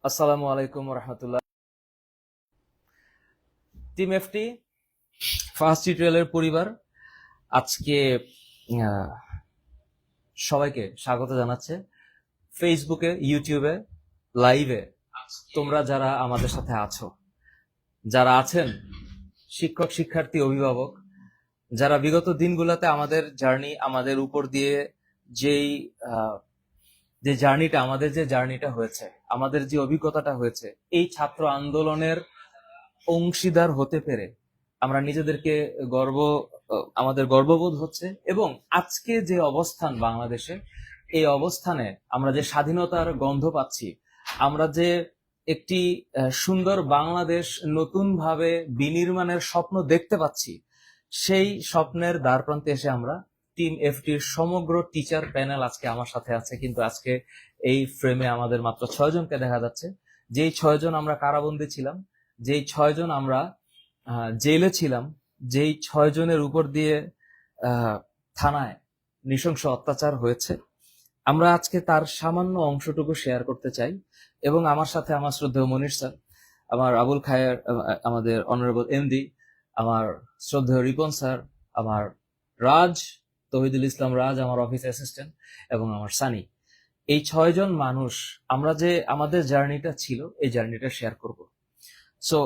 আসসালামু আলাইকুম রহমতুল্লাহ। Team FT first টিউটোরিয়ালের পরিবার আজকে আহ, সবাইকে স্বাগত জানাচ্ছে ফেসবুকে, ইউটিউবে, লাইভে। তোমরা যারা আমাদের সাথে আছো, যারা আছেন শিক্ষক, শিক্ষার্থী, অভিভাবক, যারা বিগত দিনগুলোতে আমাদের জার্নি, আমাদের উপর দিয়ে যেই আহ, আমাদের যে জার্নিটা হয়েছে, আমাদের যে অভিজ্ঞতাটা হয়েছে, এই ছাত্র আন্দোলনের অংশীদার হতে পেরে আমরা নিজেদেরকে গর্ব আমাদের গর্ববোধ হচ্ছে। এবং আজকে যে অবস্থান বাংলাদেশে, এই অবস্থানে আমরা যে স্বাধীনতার গন্ধ পাচ্ছি, আমরা যে একটি সুন্দর বাংলাদেশ নতুন ভাবে বিনির্মাণের স্বপ্ন দেখতে পাচ্ছি, সেই স্বপ্নের দ্বারপ্রান্তে এসে আমরা টিম এফটির সমগ্র টিচার প্যানেল আজকে আমার সাথে আছে। কিন্তু আজকে এই ফ্রেমে আমাদের মাত্র 6 জনকে দেখা যাচ্ছে। যেই 6 জন আমরা কারাবন্দী ছিলাম, যেই 6 জন আমরা জেলে ছিলাম, যেই 6 জনের উপর দিয়ে থানায় নৃশংস অত্যাচার হয়েছে, আমরা আজকে তার সামান্য অংশটুকু শেয়ার করতে চাই। এবং আমার সাথে আমার শ্রদ্ধেয় মনির স্যার, আমার আবুল খায়ের, আমাদের অনারেবল এমডি, আমার শ্রদ্ধেয় রিপন স্যার, আমার রাজ, তহিদুল ইসলাম রাজ, আমার অফিস অ্যাসিস্ট্যান্ট, এবং আমার সানি। এই 6 জন মানুষ আমরা যে আমাদের জার্নিটা ছিল, এই জার্নিটা শেয়ার করব। সো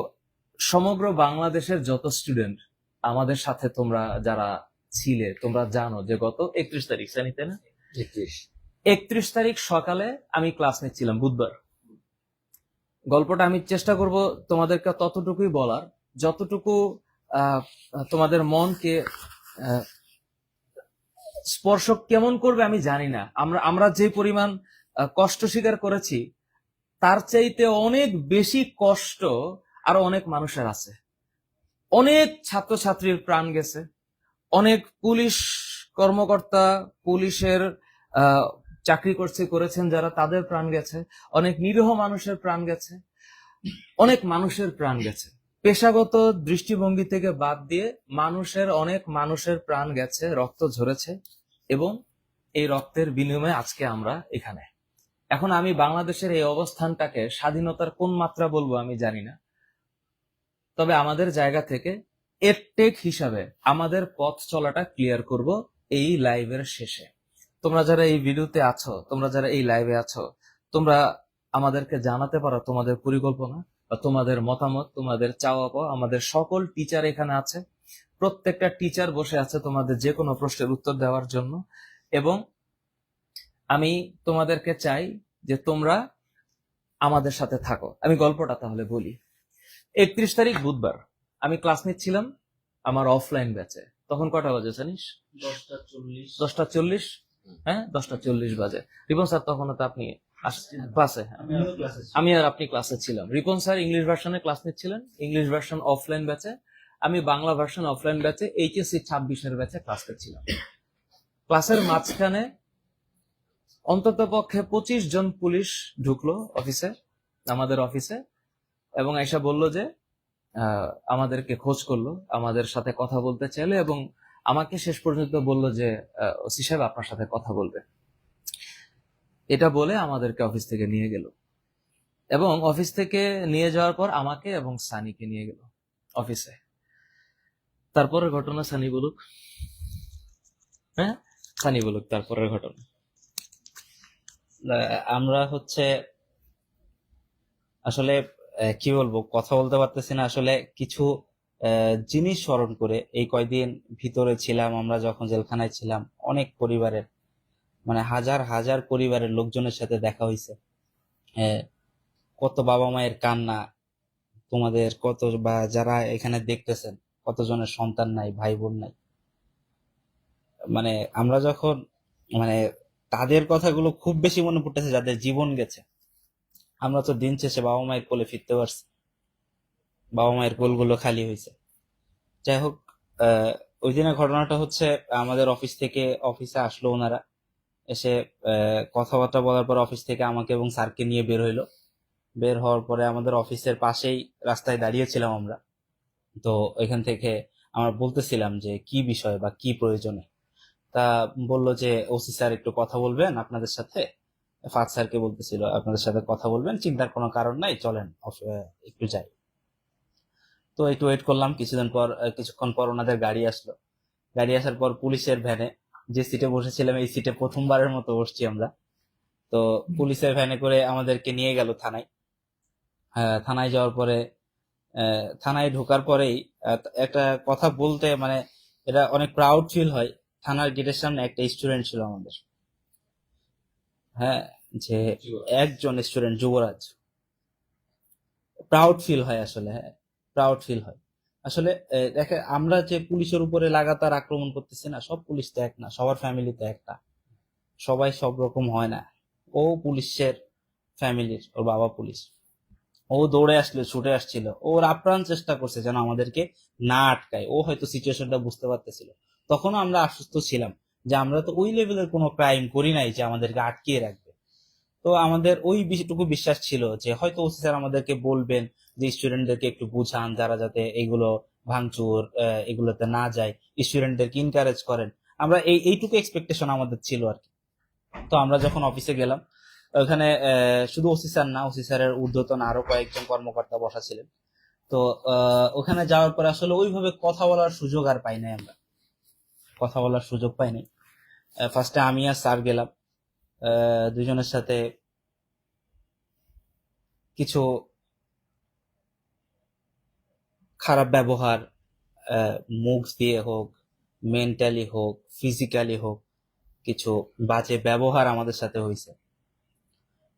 সমগ্র বাংলাদেশের যত স্টুডেন্ট আমাদের সাথে তোমরা যারা ছিলে, তোমরা জানো যে গত 31 তারিখ, জানিতে না, 31 তারিখ সকালে আমি ক্লাস নিচ্ছিলাম, বুধবার। গল্পটা আমি চেষ্টা করব তোমাদেরকে ততটুকুই বলার যতটুকু তোমাদের মনকে স্পর্শ কেমন করবে আমি জানি না। আমরা যে পরিমাণ কষ্ট স্বীকার করেছি, তার চাইতে অনেক বেশি কষ্ট আরো অনেক মানুষের আছে। অনেক ছাত্রছাত্রীর প্রাণ গেছে, অনেক পুলিশ কর্মকর্তা, পুলিশের চাকরি করেছেন যারা, তাদের প্রাণ গেছে, অনেক নিরীহ মানুষের প্রাণ গেছে, অনেক মানুষের প্রাণ গেছে। পেশাগত দৃষ্টিভঙ্গি থেকে বাদ দিয়ে অনেক মানুষের প্রাণ গেছে, রক্ত ঝরেছে, এবং এই রক্তের বিনিময়ে আজকে আমরা এখানে। এখন আমি বাংলাদেশের এই অবস্থানটাকে স্বাধীনতার কোন মাত্রা বলবো আমি জানি না, তবে আমাদের জায়গা থেকে এডটেক হিসাবে আমাদের পথ চলাটা ক্লিয়ার করব এই লাইভের শেষে। তোমরা যারা এই ভিডিওতে আছো, তোমরা যারা এই লাইভে আছো, তোমরা আমাদেরকে জানাতে পারো তোমাদের পরিকল্পনা বা তোমাদের মতামত, তোমাদের চাওয়া পাওয়া। আমাদের সকল টিচার এখানে আছে, প্রত্যেকটা টিচার বসে আছে তোমাদের যে কোনো প্রশ্নের উত্তর দেওয়ার জন্য। এবং আমি তোমাদেরকে চাই যে তোমরা আমাদের সাথে থাকো। আমি গল্পটা তাহলে বলি। 31 তারিখ বুধবার আমি ক্লাস নিচ্ছিলাম আমার অফলাইন ব্যাচে। তখন কটা বাজে জানিস? 10টা 40। হ্যাঁ, 10টা 40 বাজে। রিপন স্যার তখন তো আপনি ক্লাসে, আমি আর আপনি ক্লাসে ছিলাম। রিপন স্যার ইংলিশ ভার্সনে ক্লাস নিচ্ছিলেন, ইংলিশ ভার্সন অফলাইন ব্যাচে। আমি বাংলা ভার্সন অফলাইন ব্যাচে, এইচএসসি 26-এর ব্যাচে ক্লাস করছিলাম। ক্লাসের মাঝখানে অন্তত পক্ষে 25 জন পুলিশ ঢুকলো অফিসে, আমাদের অফিসে, এবং এসে বলল যে আমাদেরকে খোঁজ করলো, আমাদের সাথে কথা বলতে চাইলে, এবং আমাকে শেষ পর্যন্ত বলল যে ওসি সাহেব আপনার সাথে কথা বলবে। এটা বলে আমাদেরকে অফিস থেকে নিয়ে গেল, এবং অফিস থেকে নিয়ে যাওয়ার পর আমাকে এবং সানিকে নিয়ে গেল অফিসে। তারপরের ঘটনা সানি বলুক। হ্যাঁ, সানি বলুক তারপরের ঘটনা। আমরা আসলে কি বলবো, কথা বলতে পারতেছি না। আসলে কিছু জিনিস স্মরণ করে এই কয়দিন ভিতরে ছিলাম আমরা, যখন জেলখানায় ছিলাম, অনেক পরিবারের, মানে হাজার হাজার পরিবারের লোকজনের সাথে দেখা হয়েছে। কত বাবা মায়ের কান্না, তোমাদের কত, বা যারা এখানে দেখতেছেন, কতজনের সন্তান নাই, ভাই বোন নাই। মানে আমরা যখন, মানে তাদের কথাগুলো খুব বেশি মনে পড়তেছে, যাদের জীবন গেছে। আমরা তো দিন শেষে বাবা মায়ের কোলে ফিরতে পারছি, বাবা মায়ের কোলগুলো খালি হয়েছে। যাই হোক, ওই দিনের ঘটনাটা আমাদের অফিস থেকে অফিসে আসলো ওনারা, এসে কথাবার্তা বলার পর অফিস থেকে আমাকে এবং স্যারকে নিয়ে বের হইলো। বের হওয়ার পরে আমাদের অফিসের পাশেই রাস্তায় দাঁড়িয়েছিলাম আমরা। তো এখান থেকে আমরা বলতেছিলাম যে কি বিষয় বা কি প্রয়োজনে। তা বললো যে ওসি স্যার একটু কথা বলবেন আপনাদের সাথে, ফাদ স্যারকে বলতেছিল আপনাদের সাথে কথা বলবেন, চিন্তার কোনো কারণ নাই, চলেন একটু যাই। তো একটু ওয়েট করলাম, কিছুক্ষণ পর ওনাদের গাড়ি আসলো। গাড়ি আসার পর পুলিশের ভ্যানে, যে সিটে বসেছিলাম এই সিটে প্রথমবারের মতো বসছি আমরা। তো পুলিশের ভ্যানে করে আমাদেরকে নিয়ে গেল থানায়। থানায় যাওয়ার পরে থানায় ঢোকার পরেই একটা কথা বলতে মানে এটা অনেক প্রাউড ফিল হয়। থানার গেটের সামনে একটা স্টুডেন্ট ছিল আমাদের, হ্যাঁ, যে একজন স্টুডেন্ট যুবরাজ। প্রাউড ফিল হয় আসলে, হ্যাঁ, প্রাউড ফিল হয় আসলে। দেখে আমরা যে পুলিশের উপরে লাগাতার আক্রমণ করতেছি না, সব পুলিশ তো এক না, সবার ফ্যামিলি তো একটা, সবাই সব রকম হয় না। ও পুলিশের ফ্যামিলির, ওর বাবা পুলিশ, ও দৌড়ে আসলো, ছুটে আসছিল, ওর আপ্রাণ চেষ্টা করছে যেন আমাদেরকে না আটকায়। ও হয়তো সিচুয়েশনটা বুঝতে পারতেছিল। তখনও আমরা আশ্বস্ত ছিলাম যে আমরা তো ওই লেভেলের কোনো ক্রাইম করি নাই যে আমাদেরকে আটকিয়ে রাখবে। তো আমাদের ওই টুকু বিশ্বাস ছিল যে হয়তো ওসি স্যার আমাদেরকে বলবেন যে স্টুডেন্টদেরকে একটু বুঝান, যারা যাতে এইগুলো ভাঙচুর এগুলোতে না যায়, স্টুডেন্টদেরকে ইনকারেজ করেন। আমরা এইটুকু এক্সপেকটেশন আমাদের ছিল আর কি। তো আমরা যখন অফিসে গেলাম, ওখানে শুধু ওসি স্যার না, ওসি স্যারের ঊর্ধ্বতন আরো কয়েকজন কর্মকর্তা বসা ছিলেন। তো ওখানে যাওয়ার পরে আসলে ওইভাবে কথা বলার সুযোগ আর পাই নাই, আমরা কথা বলার সুযোগ পাইনি। ফার্স্টে আমি আর স্যার গেলাম, দুজনের সাথে কিছু খারাপ ব্যবহার, মুখ দিয়ে হোক, মেন্টালি হোক, ফিজিক্যালি হোক, কিছু বাজে ব্যবহার আমাদের সাথে হয়েছে।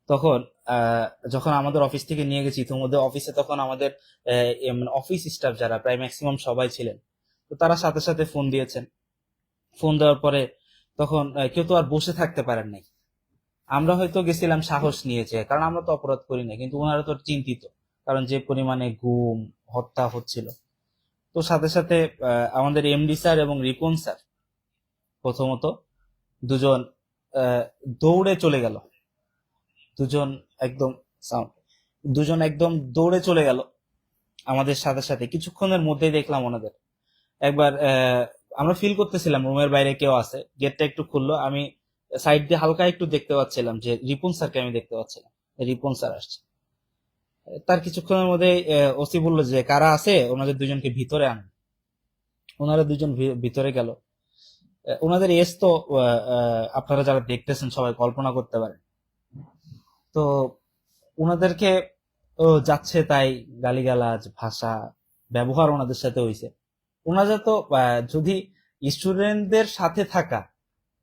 তখন যখন আমাদের অফিস থেকে নিয়ে গেছি, ইতিমধ্যে অফিসে তখন আমাদের অফিস স্টাফ যারা প্রায় ম্যাক্সিমাম সবাই ছিলেন, তো তারা সাথে সাথে ফোন দিয়েছেন। ফোন দেওয়ার পরে তখন কেউ তো আর বসে থাকতে পারেন নাই। আমরা হয়তো গেছিলাম সাহস নিয়েছে, কারণ আমরা তো অপরাধ করি না, কিন্তু ওনারা তো চিন্তিত, কারণ যে পরিমাণে গুম হত্যা হচ্ছিল। তো সাথে সাথে আমাদের এমডি স্যার এবং রিপন স্যার প্রথমত দুজন আহ, দৌড়ে চলে গেল। দুজন একদম সাউন্ড দুজন একদম দৌড়ে চলে গেল আমাদের সাথে সাথে। কিছুক্ষণের মধ্যেই দেখলাম ওনাদের একবার আমরা ফিল করতেছিলাম রুমের বাইরে কেউ আছে। গেটটা একটু খুললো, আমি সাইড দিয়ে হালকা একটু দেখতে পাচ্ছিলাম যে রিপন স্যারকে আমি দেখতে পাচ্ছিলাম, রিপন স্যার আসছে। তার কিছুক্ষণের মধ্যে ওসি বললো যে কারা আছে ওনাদের দুজনকে ভিতরে আন। ওনারা দুজন ভিতরে গেল। ওনাদের এজ তো আপনারা যারা দেখতেছেন সবাই কল্পনা করতে পারেন। তো ওনাদেরকে যাচ্ছে তাই গালিগালাজ ভাষা ব্যবহার ওনাদের সাথে হয়েছে। ওনারা তো যদি স্টুডেন্টদের সাথে থাকা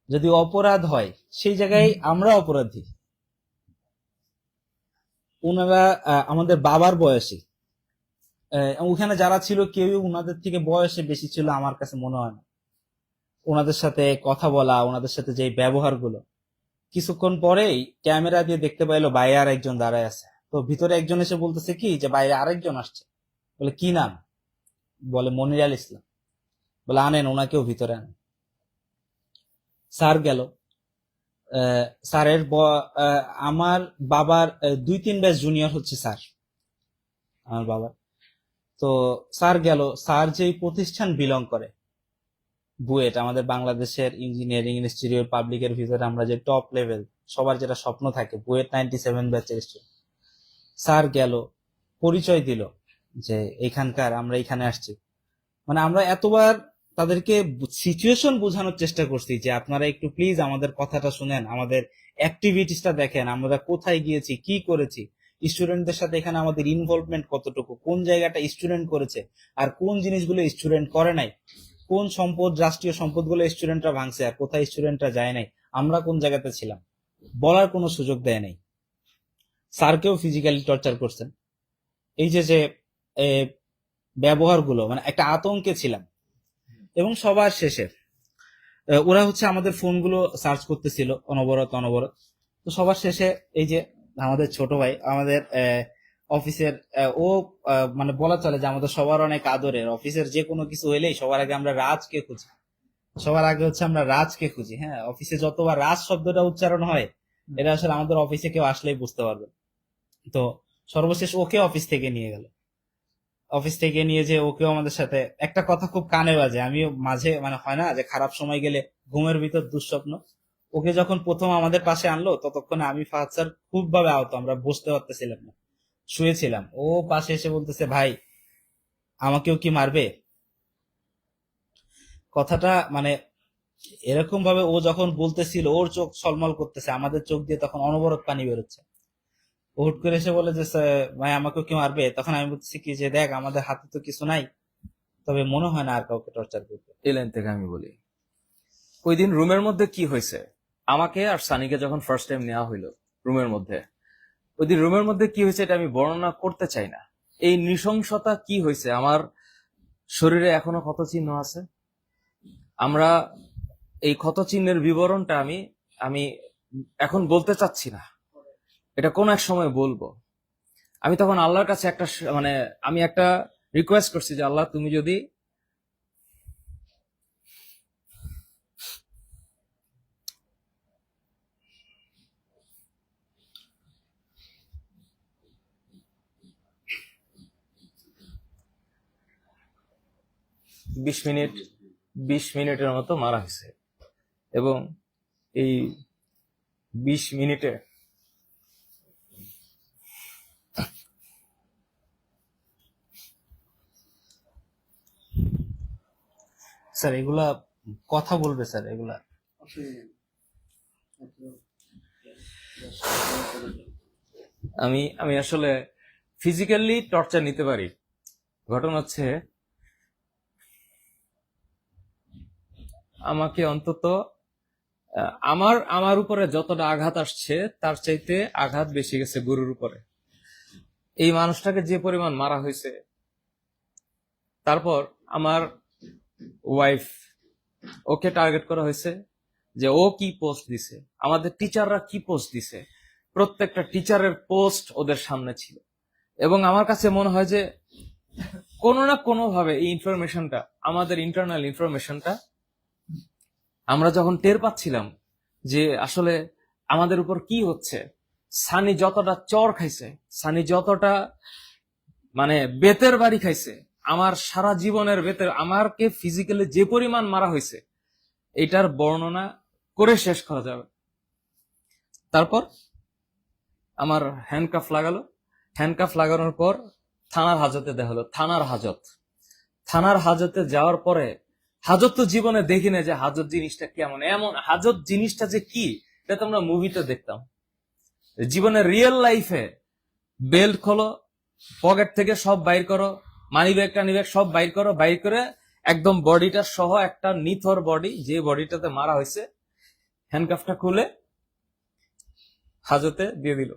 যদি অপরাধ হয়, সেই জায়গায় আমরা অপরাধী। ওনারা আমাদের বাবার বয়সী, ওখানে যারা ছিল কেউই ওনাদের থেকে বয়সে বেশি ছিল আমার কাছে মনে হয় না। ওনাদের সাথে কথা বলা, ওনাদের সাথে যে ব্যবহার গুলো, কিছুক্ষণ পরেই ক্যামেরা দিয়ে দেখতে পাইলো বাইরে আর একজন দাঁড়ায় আছে। তো ভিতরে একজন এসে বলতেছে কি যে বাইরে আরেকজন আসছে। বলে কি নাম? বলে মনিরাল ইসলাম। বলে আনেন ওনাকেও ভিতরে আনেন। স্যার গেল। স্যারের আমার বাবার 2-3 ব্যাচ জুনিয়র হচ্ছে স্যার, আমার বাবার। তো স্যার গেল। স্যার যেই প্রতিষ্ঠান বিলং করে, বুয়েট, আমাদের বাংলাদেশের ইঞ্জিনিয়ারিং ইনস্টিটিউট পাবলিকের ভিতরে আমরা যে টপ লেভেল, সবার যেটা স্বপ্ন থাকে, বুয়েট 97 ব্যাচের স্টুডেন্ট। স্যার গেল, পরিচয় দিল যে এখানকার, আমরা এখানে আসছি। মানে আমরা এতবার তাদেরকে সিচুয়েশন বোঝানোর চেষ্টা করছি যে আপনারা একটু প্লিজ আমাদের কথাটা শুনেন, আমাদের অ্যাক্টিভিটিসটা দেখেন, আমরা কোথায় গিয়েছি, কি করেছি, স্টুডেন্টদের সাথে এখানে আমাদের ইনভলভমেন্ট কতটুকু, কোন জায়গাটা স্টুডেন্ট করেছে আর কোন জিনিসগুলো স্টুডেন্ট করে নাই, কোন সম্পদ, রাষ্ট্রীয় সম্পদগুলো স্টুডেন্টরা ভাঙছে আর কোথায় স্টুডেন্টরা যায় নাই, আমরা কোন জায়গাতে ছিলাম, বলার কোনো সুযোগ দেয় নাই। স্যারকেও ফিজিক্যালি টর্চার করছেন। এই যে যে ব্যবহারগুলো, মানে একটা আতঙ্কে ছিলাম। এবং সবার শেষে ওরা হচ্ছে আমাদের ফোনগুলো সার্চ করতেছিল অনবরত অনবরত। তো সবার শেষে এই যে আমাদের ছোট ভাই, আমাদের অফিসের, ও মানে বলা চলে যে আমাদের সবার অনেক আদরের, অফিসের যে কোনো কিছু হইলেই সবার আগে আমরা রাজকে খুঁজি, সবার আগে হচ্ছে আমরা রাজকে খুঁজি। হ্যাঁ, অফিসে যতবার রাজ শব্দটা উচ্চারণ হয়, এটা আসলে আমাদের অফিসে কেউ আসলেই বুঝতে পারবে। তো সর্বশেষ ওকে অফিস থেকে নিয়ে গেল। অফিস থেকে নিয়ে যে ওকেও আমাদের সাথে একটা কথা খুব কানে বাজে, আমিও মাঝে মানে হয় না যে খারাপ সময় গেলে ঘুমের ভিতর দুঃস্বপ্ন, ওকে যখন প্রথম আমাদের পাশে আনলো ততক্ষণে আমি ফাহাদ স্যার খুব ভাবে আহত, আমরা বসতে পারতেছিলাম না, শুয়েছিলাম। ও পাশে এসে বলতেছে, ভাই আমাকেও কি মারবে? কথাটা মানে এরকম ভাবে ও যখন বলতেছিল ওর চোখ ছলমল করতেছে, আমাদের চোখ দিয়ে তখন অনবরত পানি বেরোচ্ছে। ও হুট করে এসে বলে যে, ভাই আমাকেও কি মারবে? তখন আমি বলতেছি কি যে, দেখ আমাদের হাতে তো কিছু নাই, তবে মনে হয় না আর কাউকে টর্চার করবে। এই লাইন থেকে আমি বলি, ওই দিন রুমের মধ্যে কি হয়েছে, আমাকে আর সানিকে যখন ফার্স্ট টাইম নেওয়া হইলো রুমের মধ্যে, ওই দিন রুমের মধ্যে কি হয়েছে এটা আমি বর্ণনা করতে চাই না। এই নৃশংসতা কি হয়েছে, আমার শরীরে এখনো ক্ষত চিহ্ন আছে। আমরা এই ক্ষত চিহ্নের বিবরণটা আমি আমি এখন বলতে চাচ্ছি না, এটা কোন এক সময় বলবো। আমি তখন আল্লাহর কাছে একটা মানে আমি একটা রিকোয়েস্ট করছি যে আল্লাহ তুমি যদি বিশ 20 মিনিটের মতো মারা হয়েছে, এবং এই 20 মিনিটে স্যার এগুলা কথা বলবে স্যার, এগুলা আমি আমি আসলে ফিজিক্যালি টর্চার নিতে পারি। ঘটনা হচ্ছে আমাকে অন্তত আমার আমার উপরে যতটা আঘাত আসছে তার চাইতে আঘাত বেশি গেছে গরুর উপরে। এই মানুষটাকে যে পরিমাণ মারা হয়েছে, তারপর আমার ওয়াইফ, ওকে টার্গেট করা হয়েছে যে ও কি পোস্ট দিছে, আমাদের টিচাররা কি পোস্ট দিছে, প্রত্যেকটা টিচারের পোস্ট ওদের সামনে ছিল। এবং আমার কাছে মনে হয় যে কোনো না কোনো ভাবে এই ইনফরমেশনটা, আমাদের ইন্টারনাল ইনফরমেশনটা আমরা যখন টের পাচ্ছিলাম যে আসলে আমাদের উপর কি হচ্ছে, সানি যতটা চর খাইছে, সানি যতটা মানে বেতের বাড়ি খাইছে, আমার সারা জীবনের বেতের, আমারকে ফিজিক্যালি যে পরিমাণ মারা হয়েছে এটার বর্ণনা করে শেষ করা যাবে। তারপর আমার হ্যান্ডকাফ লাগালো, হ্যান্ডকাফ লাগানোর পর থানার হাজতে দেখা হলো। থানার হাজতে যাওয়ার পরে, হাজত তো জীবনে দেখি না যে হাজত জিনিসটা কেমন, এমন হাজত জিনিসটা যে কি এটা তো আমরা মুভিতে দেখতাম। জীবনে রিয়েল লাইফে বেল্ট খোলো, পকেট থেকে সব বাইর করো, মানি ব্যাগ টানি ব্যাগ সব বাইর করো, বাইর করে একদম বডিটা সহ একটা নিথর বডি, যে বডিটাতে মারা হয়েছে, হ্যান্ডকাফটা খুলে হাজতে দিয়ে দিল।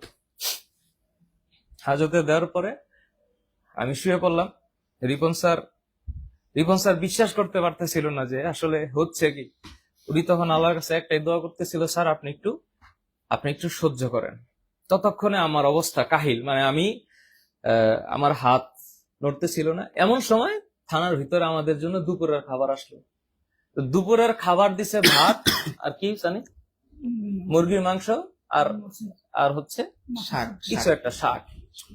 হাজতে দেওয়ার পরে আমি শুয়ে পড়লাম। রিপন স্যার বিশ্বাস করতে পারতেছিল না যে আসলে হচ্ছে কি। উনি তখন আল্লাহর কাছে একটাই দোয়া করতেছিল, স্যার আপনি একটু সহ্য করেন। ততক্ষণে আমার অবস্থা কাহিল, মানে আমি আমার হাত নড়তেছিল না। এমন সময় থানার ভিতরে আমাদের জন্য দুপুরের খাবার আসলো। তো দুপুরের খাবার দিছে ভাত আর কি জানি, মুরগির মাংস আর আর হচ্ছে শাক, কিছু একটা শাক।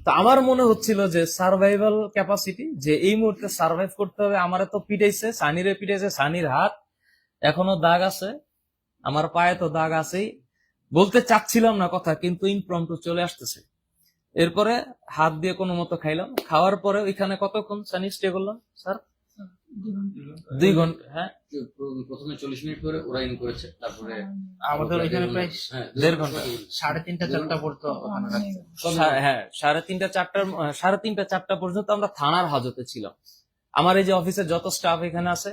তো আমার মনে হচ্ছিল যে সার্ভাইভাল ক্যাপাসিটি, যে এই মুহূর্তে সার্ভাইভ করতে হবে। আমার তো পিটাইছে, সানিরে পিটাইছে, সানির হাত এখনো দাগ আছে, আমার পায়ে তো দাগ আছেই। বলতে চাচ্ছিলাম না কথা, কিন্তু ইমপ্রম্পটু চলে আসতেছে। এরপরে হাত দিয়ে কোনো মতো খাইলাম। খাওয়ার পরে ওইখানে কতক্ষণ সানি স্টে করলাম স্যার? 2 ঘন্টা। হ্যাঁ, প্রথমে 40 মিনিট করে ওরা ইন করেছে, তারপরে আমাদের ওইখানে প্রায় 1.5 ঘন্টা, 3:30 4টা পর্যন্ত ওখানে রাখছে। হ্যাঁ 3:30 4টা পর্যন্ত আমরা থানার হাজতে ছিলাম। আমার এই যে অফিসের যত স্টাফ এখানে আছে,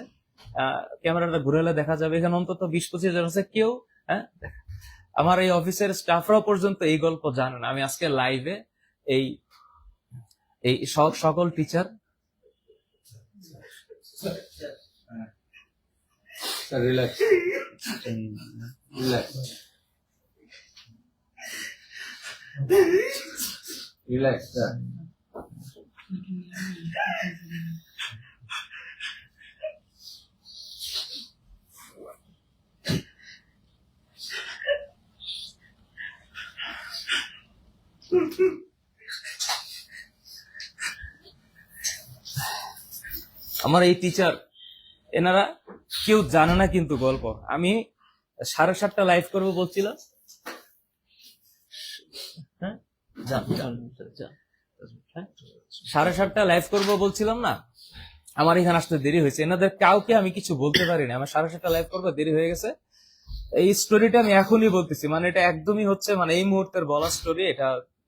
ক্যামেরাটা ঘুরেলে দেখা যাবে এখানে অন্তত 20-25 জন আছে। কেউ আমার এই অফিসের স্টাফরাও পর্যন্ত এই গল্প জানে না। আমি আজকে লাইভে এই এই সকল teacher, relax relax relax sir. আমার এই টিচার, এনারা কেউ জানে না কিন্তু গল্প। আমি 7:30 লাইভ করবো বলছিল। হ্যাঁ যান, যান, যান। হ্যাঁ? 7:30 লাইভ করবো বলছিলাম না, আমার এখানে আসতে দেরি হয়েছে। এনাদের কাউকে আমি কিছু বলতে পারিনি, আমার 7:30 লাইভ করবো, দেরি হয়ে গেছে। এই স্টোরিটা আমি এখনই বলতেছি, মানে এটা একদমই হচ্ছে মানে এই মুহূর্তের বলা স্টোরি, এটা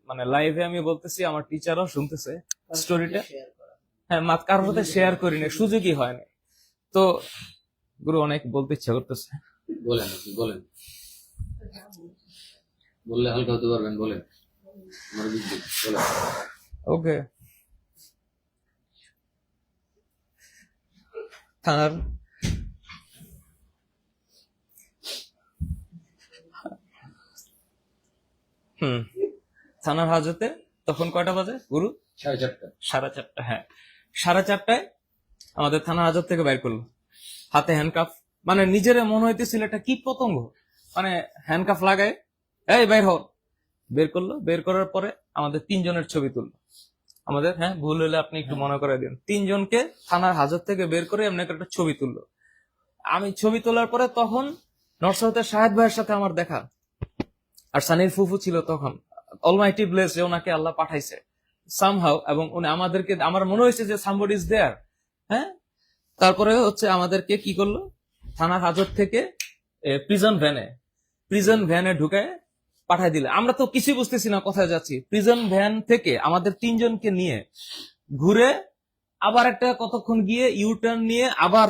মানে লাইভে আমি বলতেছি, আমার টিচারও শুনতেছে স্টোরিটা। হ্যাঁ, কারোর সাথে শেয়ার করিনি, সুযোগই হয় না। তো গুরু অনেক বলতে ইচ্ছা করতেছে। বলেন, আপনি বলেন, বললে হালকা হতে পারবেন, বলেন। আমার বুঝছি, বলেন। ওকে, থানার থানার হাজতে তখন কয়টা বাজে গুরু? 4:30। 4:30, হ্যাঁ 4:30 আমাদের থানার হাজত থেকে বের করলো, হাতে হ্যান্ডকাফ। মানে নিজের মনে হইতেছিল এটা কি পতঙ্গ, মানে হ্যান্ডকাফ লাগায় এই বের হও। বের করলো, বের করার পরে আমাদের 3 জনের ছবি তুললো আমাদের। হ্যাঁ, ভুল হলে আপনি একটু মনে করে দিন। 3 জনকে থানার হাজত থেকে বের করে এমনি একটা ছবি তুললো। আমি ছবি তোলার পরে তখন নরসরতের শাহেদ ভাইয়ের সাথে আমার দেখা, আর সানির ফুফু ছিল তখন। অলমাইটি ব্লেস, যে ওনাকে আল্লাহ পাঠাইছে সামহাউ, এবং উনি আমাদেরকে, আমার মনে হয়েছে যে সামবডি ইজ দেয়ার। হ্যাঁ, তারপরে হচ্ছে আমাদেরকে কি করলো, থানার হাজত থেকে প্রিজন ভ্যানে ঢুকায় পাঠাই দিলে। আমরা তো কিছুই বুঝতেছি না কোথায় যাচ্ছি। প্রিজন ভ্যান থেকে আমাদের 3 জনকে নিয়ে ঘুরে আবার একটা কতক্ষণ গিয়ে ইউটার্ন নিয়ে আবার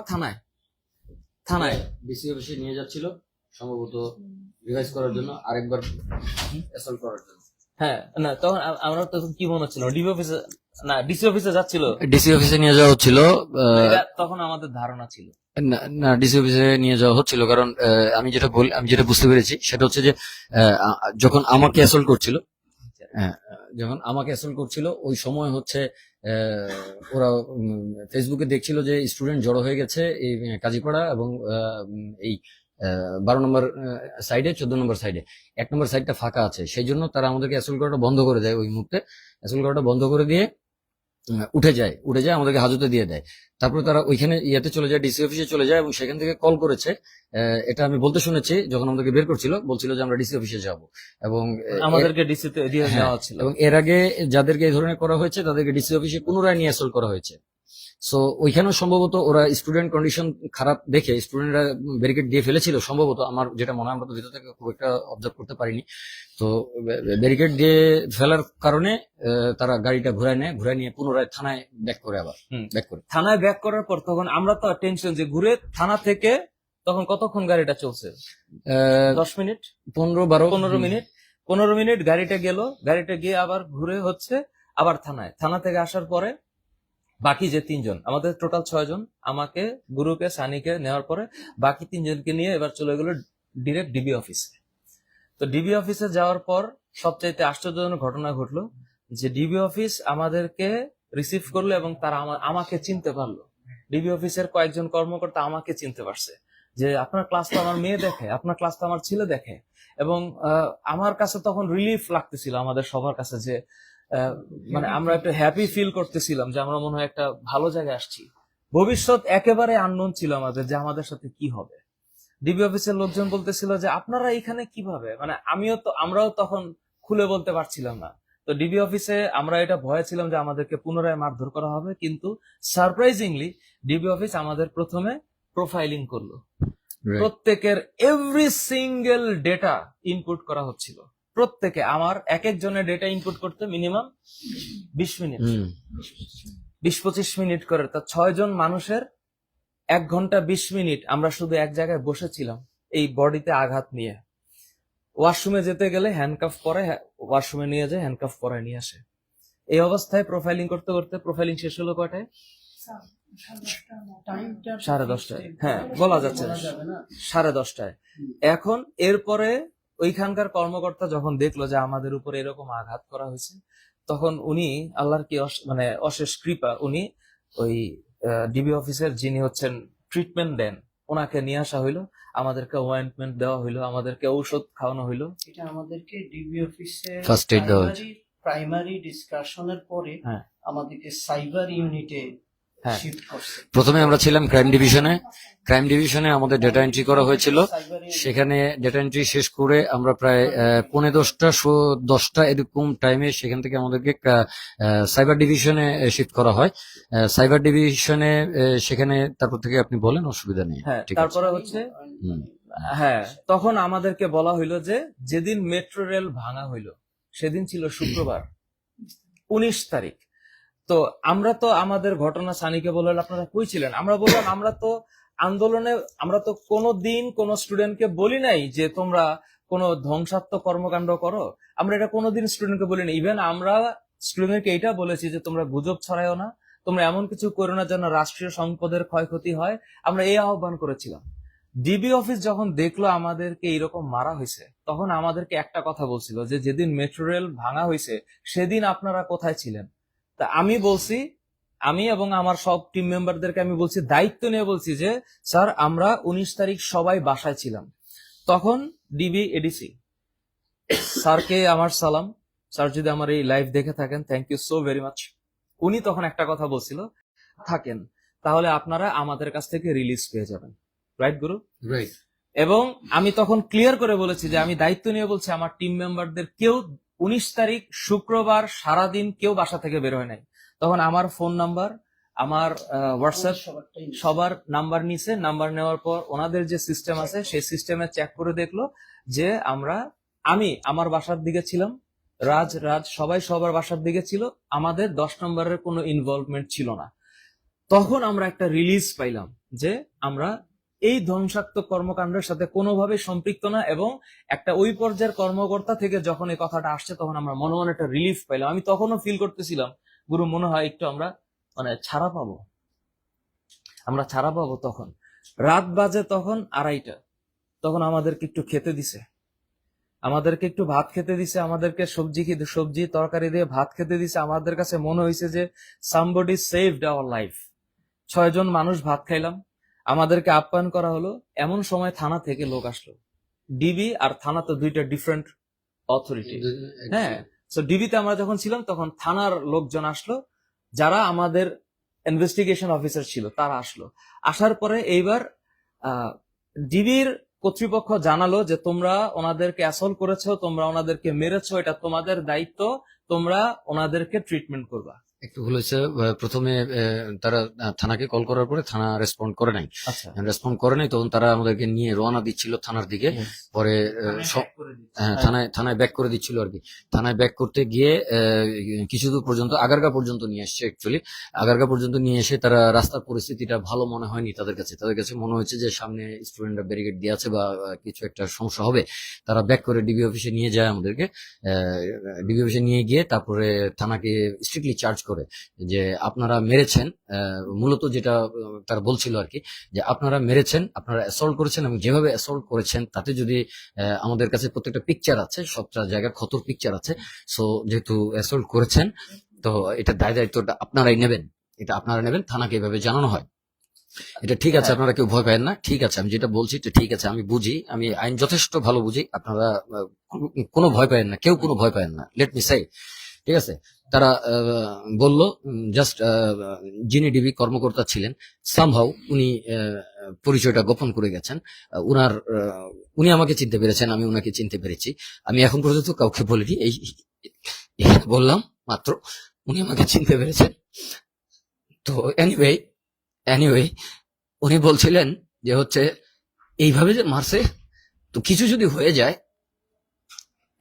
থানায় ডিসি অফিসে নিয়ে যাচ্ছিল সম্ভবত রিভাইজ করার জন্য, আরেকবার অ্যাসল্ট করার জন্য। হ্যাঁ, না তখন আমরা তখন কি মনে হচ্ছিল, ডিবি অফিসে না ডিসি অফিসে যাচ্ছিল। ডিসি অফিসে নিয়ে যাওয়া হচ্ছিল। এটা তখন আমাদের ধারণা ছিল। না, ডিসি অফিসে নিয়ে যাওয়া হচ্ছিল, কারণ আমি যেটা বুঝতে পেরেছি সেটা হচ্ছে যে যখন আমাকে অ্যাসল্ট করছিল, ওই সময় হচ্ছে ওরা ফেসবুকে দেখছিল যে স্টুডেন্ট জড়ো হয়ে গেছে এই কাজীপাড়া এবং এই 12 নম্বর সাইডে, 14 নম্বর সাইডে। 1 নম্বর সাইডটা ফাঁকা আছে, সেই জন্য তারা আমাদেরকে অ্যাসল্ট করাটা বন্ধ করে দেয়। ওই মুহূর্তে অ্যাসল্ট করাটা বন্ধ করে দিয়ে উঠে যায়, আমাদেরকে হাজতে দিয়ে দেয়। তারপরে তারা ওইখানে ইয়েতে চলে যায়, ডিসি অফিসে চলে যায়, এবং সেখান থেকে কল করেছে। এটা আমি বলতে শুনেছি, যখন আমাদেরকে বের করছিল বলছিল যে আমরা ডিসি অফিসে যাব, এবং আমাদেরকে ডিসিতে দিয়ে হ্যাঁ, দেওয়া ছিল। এবং এর আগে যাদেরকে এই ধরনের করা হয়েছে তাদেরকে ডিসি অফিসে পুনরায় নিয়ে অ্যাসল্ট করা হয়েছে। সো ওইখানেও সম্ভবত ওরা স্টুডেন্ট কন্ডিশন খারাপ দেখে স্টুডেন্টরা ব্যারিকেড দিয়ে ফেলেছিল সম্ভবত, আমার যেটা মনে হয়, আমরা তো ভিতর থেকে খুব একটা অবজার্ভ করতে পারিনি। তো ব্যারিকেড দিয়ে ফেলার কারণে তারা গাড়িটা ঘুরায় নিয়ে পুনরায় থানায় ব্যাক করে, আবার ব্যাক করে থানায় ব্যাক করার পর তখন আমরা তো টেনশন, যে ঘুরে থানা থেকে তখন কতক্ষণ গাড়িটা চলছে? 10 মিনিট, 15 মিনিট। 15 মিনিট গাড়িটা গেল, গাড়িটা গিয়ে আবার ঘুরে হচ্ছে আবার থানা থেকে আসার পরে বাকি যে 3 জন, আমাদের টোটাল 6 জন, আমাকে, গুরুকে, সানিকে নেওয়ার পরে বাকি 3 জনকে নিয়ে এবার চলে গেল ডিরেক্ট ডিবি অফিসে। তো ডিবি অফিসে যাওয়ার পর সবচাইতে আশ্চর্যজনক ঘটনা ঘটলো, যে ডিবি অফিস আমাদেরকে রিসিভ করলো এবং তারা আমাকে চিনতে পারলো। ডিবি অফিসের কয়েকজন কর্মকর্তা আমাকে চিনতে পারছে, যে আপনার ক্লাস তো আমার মেয়ে দেখে, আপনার ক্লাস তো আমার ছেলে দেখে। এবং আমার কাছে তখন রিলিফ লাগতেছিল, আমাদের সবার কাছে, যে মানে আমরা একটা হ্যাপি ফিল করতেছিলাম, যে আমরা মনে হয় একটা ভালো জায়গায় আসছি। ভবিষ্যৎ একেবারে আননোন ছিল আমাদের, যে আমাদের সাথে কি হবে। ডিবি অফিসের লোকজন বলতেছিল যে আপনারা এখানে কিভাবে, মানে আমরাও তখন খুলে বলতে পারছিলাম না। তো ডিবি অফিসে আমরা এটা ভয়ে ছিলাম যে আমাদেরকে পুনরায় মারধর করা হবে, কিন্তু সারপ্রাইজিংলি ডিবি অফিস আমাদের প্রথমে প্রোফাইলিং করলো। প্রত্যেকের এভরি সিঙ্গেল ডেটা ইনপুট করা হচ্ছিল। প্রত্যেকে আমার এক একজনের ডেটা ইনপুট করতে মিনিমাম 20 মিনিট, 20-25 মিনিট করে। তা 6 জন মানুষের 1 ঘন্টা 20 মিনিট আমরা শুধু এক জায়গায় বসেছিলাম এই বডিতে আঘাত নিয়ে। ওয়াশরুমে যেতে গেলে হ্যান্ডকাফ পরে ওয়াশরুমে নিয়ে যায়, হ্যান্ডকাফ পরে নিয়ে আসে। এই অবস্থায় প্রোফাইলিং করতে করতে প্রোফাইলিং শেষ হলো কয়টায়? 10:30টায়। হ্যাঁ, বলা যাচ্ছে না, 10:30টায়। এখন এরপরে ওইখানকার কর্মকর্তা যখন দেখলো যে আমাদের উপর এরকম আঘাত করা হয়েছে, তখন উনি, আল্লাহর কি মানে অশেষ কৃপা, উনি ওই ডিবি অফিসের যিনি হচ্ছেন ট্রিটমেন্ট দেন, ওনাকে নিয়ে আসা হইলো, আমাদেরকে অয়েন্টমেন্ট দেওয়া হইলো, আমাদেরকে ঔষধ খাওয়ানো হইলো। এটা আমাদেরকে ডিবি অফিসে ফার্স্ট এড দেওয়া হয়েছে। প্রাইমারি ডিসকাশনের পরে আমাদেরকে সাইবার ইউনিটে হ্যাঁ। শিফট করছে? প্রথমে আমরা ছিলাম ক্রাইম ডিভিশনে আমাদের ডেটা এন্ট্রি করা হয়েছিল। সেখানে ডেটা এন্ট্রি শেষ করে আমরা প্রায় 10:15 এরকম টাইমে সেখান থেকে আমাদেরকে সাইবার ডিভিশনে শিফট করা হয়। সাইবার ডিভিশনে সেখানে তারপর থেকে আপনি বলেন, অসুবিধা নেই। হ্যাঁ, ঠিক আছে। তারপরে হচ্ছে হুম। হ্যাঁ, তখন আমাদেরকে বলা হইলো যে যেদিন মেট্রো রেল ভাঙা হইলো সেদিন ছিল শুক্রবার 19 তারিখ। তো আমরা তো আমাদের ঘটনা সানিকে বললেন আপনারা কই ছিলেন, আমরা বললাম আমরা তো আন্দোলনে, আমরা তো কোনো দিন কোন স্টুডেন্টকে বলি নাই যে তোমরা কোনো ধ্বংসাত্মক কর্মকাণ্ড করো, আমরা এটা কোনোদিন স্টুডেন্টকে বলি না। ইভেন আমরা স্টুডেন্টকে এটা বলেছি যে তোমরা গুজব ছড়াইও না, তোমরা এমন কিছু করো না যেন রাষ্ট্রীয় সম্পদের ক্ষয়ক্ষতি হয়, আমরা এই আহ্বান করেছিলাম। ডিবি অফিস যখন দেখলো আমাদেরকে এইরকম মারা হয়েছে, তখন আমাদেরকে একটা কথা বলছিল যে যেদিন মেট্রো রেল ভাঙা হয়েছে সেদিন আপনারা কোথায় ছিলেন। তা আমি বলছি, আমি এবং আমার সব টিম মেম্বারদেরকে আমি বলছি, দায়িত্ব নিয়ে বলছি যে স্যার আমরা 19 তারিখ সবাই বাসায় ছিলাম। তখন ডিবি এডিসি স্যারকে আমার সালাম, স্যার যদি আমার এই লাইভ দেখে থাকেন thank you so very much. উনি তখন একটা কথা বলছিল, থাকেন তাহলে আপনারা আমাদের কাছ থেকে রিলিজ পেয়ে যাবেন, রাইট গুরু? রাইট। এবং আমি তখন ক্লিয়ার করে বলেছি যে আমি দায়িত্ব নিয়ে বলছি আমার টিম মেম্বারদের কেউ 19 তারিখ শুক্রবার সারাদিন কেউ বাসা থেকে বের হয় নাই। তখন আমার ফোন নাম্বার, আমার হোয়াটসঅ্যাপ সবার নাম্বার নিছে। নাম্বার নেওয়ার পর ওনাদের যে সিস্টেম আছে সেই সিস্টেমে চেক করে দেখলো যে আমি আমার বাসার দিকে ছিলাম, রাজ সবাই সবার বাসার দিকে ছিল, আমাদের 10 নম্বরের কোনো ইনভলভমেন্ট ছিল না। তখন আমরা একটা রিলিজ পাইলাম যে আমরা এই ধ্বংসাত্মক কর্মকাণ্ডের সাথে কোনোভাবে সম্পৃক্ত না, এবং একটা ওই পর্যায়ের কর্মকর্তা থেকে যখন এই কথাটা আসছে তখন আমরা মনে মনে একটা রিলিফ পাইলাম। আমি তখনও ফিল করতেছিলাম গুরু মনে হয় একটু আমরা ছাড়া পাবো, আমরা ছাড়া পাবো। তখন রাত বাজে তখন 2:30, তখন আমাদেরকে একটু খেতে দিছে, আমাদেরকে একটু ভাত খেতে দিছে, আমাদেরকে সবজি তরকারি দিয়ে ভাত খেতে দিছে। আমাদের কাছে মনে হয়েছে যে সামবডি সেভড আওয়ার লাইফ। 6 জন মানুষ ভাত খাইলাম, আমাদেরকে আপ্যায়ন করা হলো। এমন সময় থানা থেকে লোক আসলো। ডিবি আর থানা তো দুইটা ডিফারেন্ট অথরিটি। হ্যাঁ, সো ডিবিতে আমরা যখন ছিলাম তখন থানার লোকজন আসলো, যারা আমাদের ইনভেস্টিগেশন অফিসার ছিল তারা আসলো। আসার পরে এইবার ডিবির কর্তৃপক্ষ জানালো যে তোমরা ওনাদেরকে অ্যাসল্ট করেছো, তোমরা ওনাদেরকে মেরেছো, এটা তোমাদের দায়িত্ব, তোমরা ওনাদেরকে ট্রিটমেন্ট করবা। একটু ভুল হয়েছে। প্রথমে তারা থানাকে কল করার পরে থানা রেসপন্ড করে নাই। আচ্ছা, তখন তারা আমাদেরকে নিয়ে রওনা দিচ্ছিল থানার দিকে। পরে থানায় ব্যাক করে দিচ্ছিল আর কি। থানায় ব্যাক করতে গিয়ে কিছু দূর পর্যন্ত আগারগা পর্যন্ত নিয়ে আসছে। অ্যাকচুয়ালি আগারগা পর্যন্ত নিয়ে এসে তারা রাস্তার পরিস্থিতিটা ভালো মনে হয়নি তাদের কাছে মনে হয়েছে যে সামনে স্টুডেন্টরা ব্যারিকেড দিয়ে আছে বা কিছু একটা সমস্যা হবে। তারা ব্যাক করে ডিবি অফিসে নিয়ে যায় আমাদেরকে। ডিবি অফিসে নিয়ে গিয়ে তারপরে থানাকে স্ট্রিক্টলি চার্জ করে যে আপনারা মেরেছেন, মূলত যেটা তারা বলছিল আর কি, যে আপনারা মেরেছেন, আপনারা অ্যাসল্ট করেছেন, এবং যেভাবে অ্যাসল্ট করেছেন তাতে যদি আমাদের কাছে প্রত্যেকটা পিকচার আছে, সবটা জায়গার ক্ষতর পিকচার আছে। সো যেহেতু অ্যাসল্ট করেছেন তো এটা দায়িত্বটা আপনারাই নেবেন, থানাকে এভাবে জানানো হয়। এটা ঠিক আছে, আপনারা কেউ ভয় পাবেন না। ঠিক আছে, আমি যেটা বলছি এটা ঠিক আছে, আমি বুঝি, আমি আইন যথেষ্ট ভালো বুঝি। আপনারা কোনো ভয় পাবেন না, কেউ কোনো ভয় পাবেন না, লেট মি সে। ঠিক আছে, তারা বলল জাস্ট যিনি ডিবি কর্মকর্তা ছিলেন সামহাউ উনি পরিচয়টা গোপন করে গেছেন। উনি আমাকে চিনতে পেরেছেন, আমি উনাকে চিনতে পেরেছি। আমি এখন পর্যন্ত কাউকে বলিনি, এই বললাম মাত্র, উনি আমাকে চিনতে পেরেছেন। তো এনিওয়ে উনি বলছিলেন যে হচ্ছে এইভাবে যে মারছে, তো কিছু যদি হয়ে যায়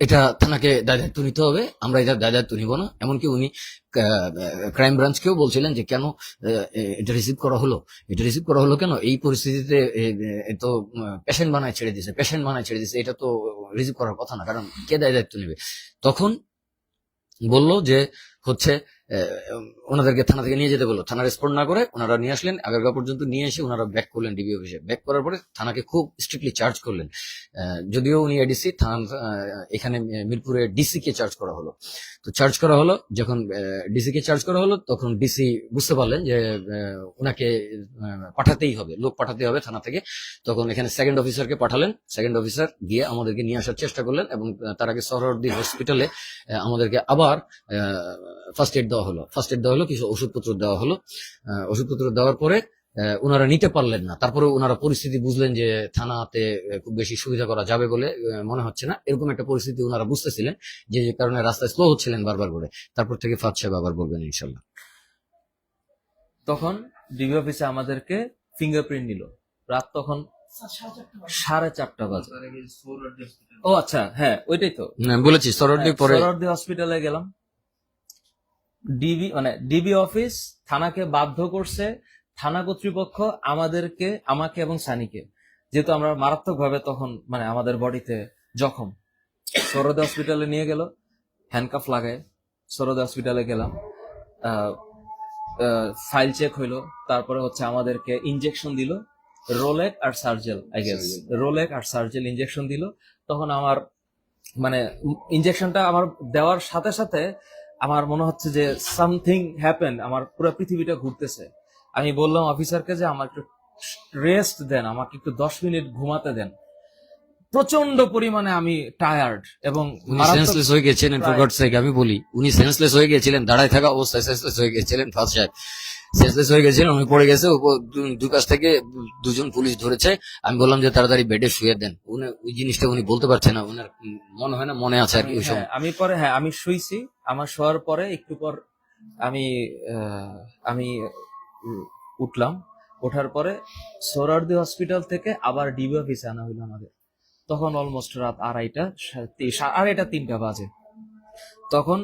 এটা থানাকে দায়িত্ব নিতে হবে, আমরা এটা দায়িত্ব নিব না। এমনকি উনি ক্রাইম ব্রাঞ্চকেও বলছিলেন যে কেন এটা রিসিভ করা হলো কেন এই পরিস্থিতিতে, তো পেশেন্ট বানায় ছেড়ে দিছে, এটা তো রিসিভ করার কথা না, কারণ কে দায়িত্ব নেবে। তখন বললো যে হচ্ছে ওনাদেরকে থানা থেকে নিয়ে যেতে বললো। থানা রেসপন্ড না করে ওনারা নিয়ে আসলেন, আগারগাঁও পর্যন্ত নিয়ে এসে ওনারা ব্যাক করলেন ডিবি অফিসে। ব্যাক করার পরে থানাকে খুব স্ট্রিক্টলি চার্জ করলেন। যদিও উনি এডিসি, এখানে মিরপুরে ডিসি কে চার্জ করা হলো। তো চার্জ করা হলো, যখন ডিসি কে চার্জ করা হলো তখন ডিসি বুঝতে পারলেন যে ওনাকে লোক পাঠাতেই হবে থানা থেকে। তখন এখানে সেকেন্ড অফিসারকে পাঠালেন। সেকেন্ড অফিসার গিয়ে আমাদেরকে নিয়ে আসার চেষ্টা করলেন, এবং তার আগে সরওয়ার্দী হসপিটালে আমাদেরকে আবার ফার্স্ট এড দেওয়া হলো, কিছু ওষুধপত্র দেওয়া হলো। ওষুধপত্র দেওয়ার পরে ওনারা নিতে পারলেন না। তারপরে ওনারা পরিস্থিতি বুঝলেন যে থানাতে খুব বেশি সুবিধা করা যাবে বলে মনে হচ্ছে না, এরকম একটা পরিস্থিতি ওনারা বুঝতেছিলেন, যে কারণে রাস্তায় স্লো হচ্ছিলেন বারবার করে। তারপর থেকে ফাদ সাহেব আবার বলবেন ইনশাল্লাহ। তখন ডিবি অফিসে আমাদেরকে ফিঙ্গারপ্রিন্ট নিল। রাত তখন 4:30 বাজে। ও আচ্ছা, হ্যাঁ ওইটাই তো আমি বলেছি সরডি পরে সরোয়ার্দী হসপিটালে গেলাম। ডিবি অফিস থানাকে বাধ্য করছে, থানা কর্তৃপক্ষ আমাকে এবং সানিকে, যেহেতু আমরা মারাত্মক ভাবে তখন আমাদের বডিতে জখম, সরোয়ার্দী হসপিটালে নিয়ে গেল, হ্যান্ডকাফ লাগায় সরোয়ার্দী হসপিটালে গেলাম। ফাইল চেক হইলো, তারপরে হচ্ছে আমাদেরকে ইনজেকশন দিল, রোলেক আর সার্জেল, রোলেক আর সার্জেল ইনজেকশন দিল। তখন আমার ইনজেকশনটা আমার দেওয়ার সাথে সাথে আমার মনে হচ্ছে যে সামথিং হ্যাপেন, আমার পুরো পৃথিবীটা ঘুরতেছে। আমি বললাম অফিসারকে যে আমার একটু রেস্ট দেন, আমাকে একটু 10 মিনিট ঘুমাতে দেন। প্রচন্ড পরিমাণে আমি টায়ার্ড এবং উনি সেন্সলেস হয়ে গেছিলেন। ফর গডস সেক আমি বলি, উনি সেন্সলেস হয়ে গেছিলেন, দাঁড়ায় থাকা অবস্থায় সেন্সলেস হয়ে গেছিলেন। ফাদ সাহেব সেন্সলেস হয়ে গেছিলেন, উনি পড়ে গেছে, দুই কাছ থেকে 2জন পুলিশ ধরেছে। আমি বললাম যে তাড়াতাড়ি বেডে শুয়ে দেন। উনি ওই জিনিসটা উনি বলতে পারছেন না, উনার মনে হয় না মনে আছে আর কি ওই সময়। আমি শুইছি। আমার শোয়ার পরে একটু পর আমি উঠলাম। ওঠার পরে সোহরাওয়ার্দী হসপিটাল থেকে আবার ডিবি অফিসে আনা হইলো আমাদের। তখন অলমোস্ট রাত 2:30-3টা বাজে। তখন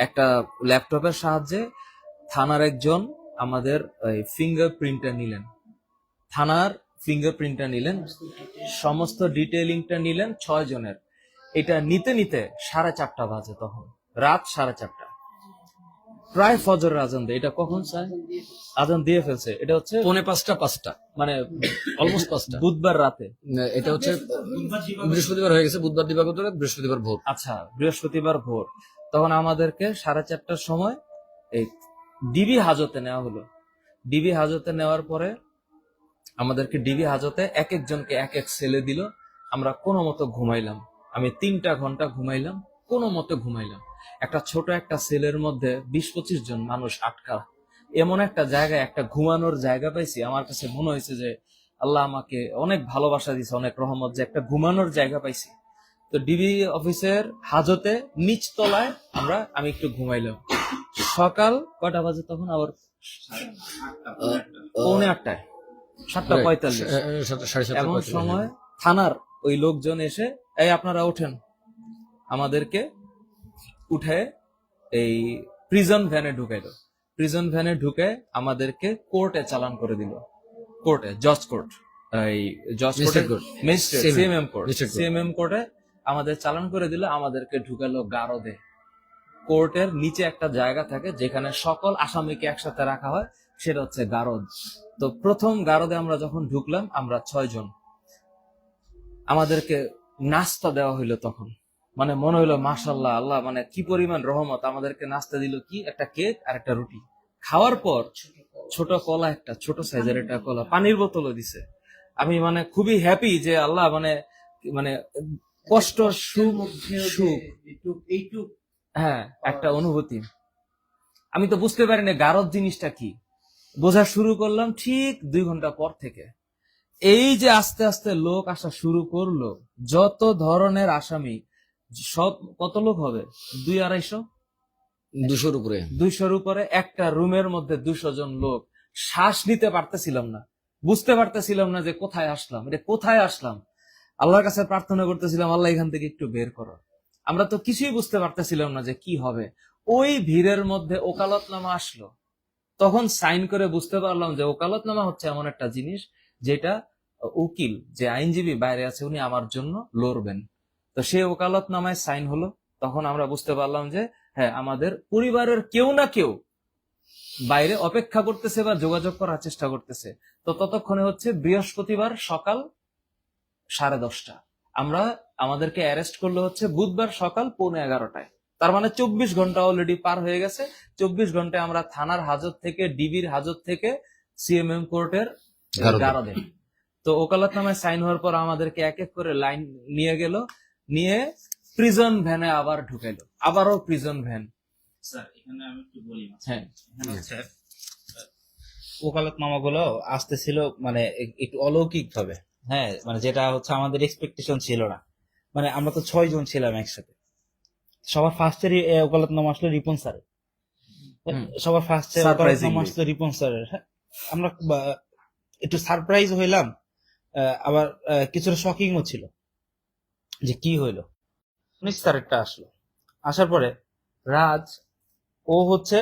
একটা ল্যাপটপের সাহায্যে থানার একজন আমাদের ফিঙ্গারপ্রিন্টটা নিলেন, সমস্ত ডিটেইলিংটা নিলেন 6 জনের। এটা নিতে নিতে 4:30 বাজে, তখন রাত 4:30, প্রায় ফজরের আজান দেয়। এটা কখন স্যার আজান দিয়ে ফেলছে? এটা হচ্ছে 4:45-5টা, অলমোস্ট 5টা, বুধবার রাতে। এটা হচ্ছে বৃহস্পতিবার হয়ে গেছে, বুধবার দিবাগত রাত, বৃহস্পতিবার ভোর। আচ্ছা, বৃহস্পতিবার ভোর। তখন আমাদেরকে 4:30টার সময় এই ডিবি হাজতে নেওয়া হলো। ডিবি হাজতে নেওয়ার পরে আমাদেরকে ডিবি হাজতে এক একজনকে এক এক সেলে দিল। আমরা কোনো মতো ঘুমাইলাম। আমি 3টা ঘন্টা ঘুমাইলাম, কোনো মতো ঘুমাইলাম। একটা ছোট একটা সেলের মধ্যে 20-25 জন মানুষ আটকা। এমন একটা জায়গায় একটা ঘুমানোর জায়গা পাইছি, আমার কাছে মনে হয়েছে যে আল্লাহ আমাকে অনেক ভালোবাসা দিয়েছে, অনেক রহমত, যে একটা ঘুমানোর জায়গা পাইছি। তো ডিবি অফিসের হাজতে নিচ তলায় আমি একটু ঘুমাইলাম। সকাল কয়টা বাজে তখন? আবার 7:45, 7:45 এমন সময় থানার ওই লোকজন এসে, এই আপনারা ওঠেন, আমাদেরকে উঠে এই প্রিজন ভ্যানে ঢুকাইলো। প্রিজন ভ্যানে ঢুকে আমাদেরকে কোর্টে চালান করে দিল। কোর্টে, জজ কোর্ট, সিএমএম কোর্টে আমাদের চালান করে দিল। আমাদেরকে ঢুকালো গারদে। কোর্টের নিচে একটা জায়গা থাকে যেখানে সকল আসামিকে একসাথে রাখা হয়, সেটা হচ্ছে গারদ। তো প্রথম গারদে আমরা যখন ঢুকলাম, আমরা 6 জন, আমাদেরকে নাস্তা দেওয়া হইলো। তখন মনে হইলো মাশাআল্লাহ, আল্লাহ কি পরিমাণ রহমত। আমাদেরকে নাস্তা দিল কি, একটা কেক আর একটা রুটি। খাওয়ার পর ছোট কলা, একটা ছোট সাইজের একটা কলা, পানির বোতলও দিছে। আমি খুবই হ্যাপি যে আল্লাহ কষ্ট সুখ, হ্যাঁ, একটা অনুভূতি। আমি তো বুঝতে পারিনি গারদ জিনিসটা কি। বোঝা শুরু করলাম ঠিক 2 ঘন্টা পর থেকে। এই যে আস্তে আস্তে লোক আসা শুরু করলো, যত ধরনের আসামি, সব কত লোক হবে? 200-250-200-র উপরে। 200-র উপরে একটা রুমের মধ্যে 200 জন লোক। শ্বাস নিতে পারতেছিলাম না, বুঝতে পারতেছিলাম না যে কোথায় আসলাম, এটা কোথায় আসলাম। আল্লাহর কাছে প্রার্থনা করতেছিলাম, আল্লাহ এখান থেকে একটু বের করো। আমরা তো কিছুই বুঝতে পারতেছিলাম না যে কি হবে। ওই ভিড়ের মধ্যে ওকালতনামা আসলো। তখন সাইন করে বুঝতে পারলাম যে ওকালতনামা হচ্ছে এমন একটা জিনিস যেটা উকিল, যে আইনজীবী বাইরে আছে, উনি আমার জন্য লড়বেন। তো সেই ওকালতনামায় সাইন হলো। তখন আমরা বুঝতে পারলাম যে হ্যাঁ, আমাদের পরিবারের কেউ না কেউ বাইরে অপেক্ষা করতেছে বা যোগাযোগ করার চেষ্টা করতেছে। তো ততক্ষণে হচ্ছে বৃহস্পতিবার সকাল 10:30। আমাদেরকে অ্যারেস্ট করলো হচ্ছে বুধবার সকাল 11:15। তার 24 ঘন্টা অলরেডি পার হয়ে গেছে। 24 ঘন্টায় আমরা থানার হাজত থেকে, ডিবির হাজত থেকে সিএমএম কোর্টের গারদে। তো ওকালতনামায় সাইন হওয়ার পর আমাদেরকে এক এক করে লাইন নিয়ে গেল, নিয়ে প্রিজন ভ্যানে আবার ঢুকাইলো। আবারও প্রিজন ভ্যান। স্যার এখানে আমি একটু বলি হ্যাঁ। এখানে হচ্ছে ওকালতনামা গুলো আসতেছিল মানে একটু অলৌকিক ভাবে, হ্যাঁ, মানে যেটা হচ্ছে আমাদের এক্সপেকটেশন ছিল না। মানে আমরা তো 6 জন ছিলাম একসাথে, সবার ফার্স্টেরই ওকালতনামা আসলো রিপন স্যারের। হুম। সবার ফার্স্টে Surprisingly. ওকালতনামা আসলো রিপন স্যারের। হ্যাঁ, আমরা একটু সারপ্রাইজ হইলাম, আবার কিছুটা শকিংও ছিল যে কি হইলো। 19 তারিখটা আসলো, আসার পরে রাজ ও হচ্ছে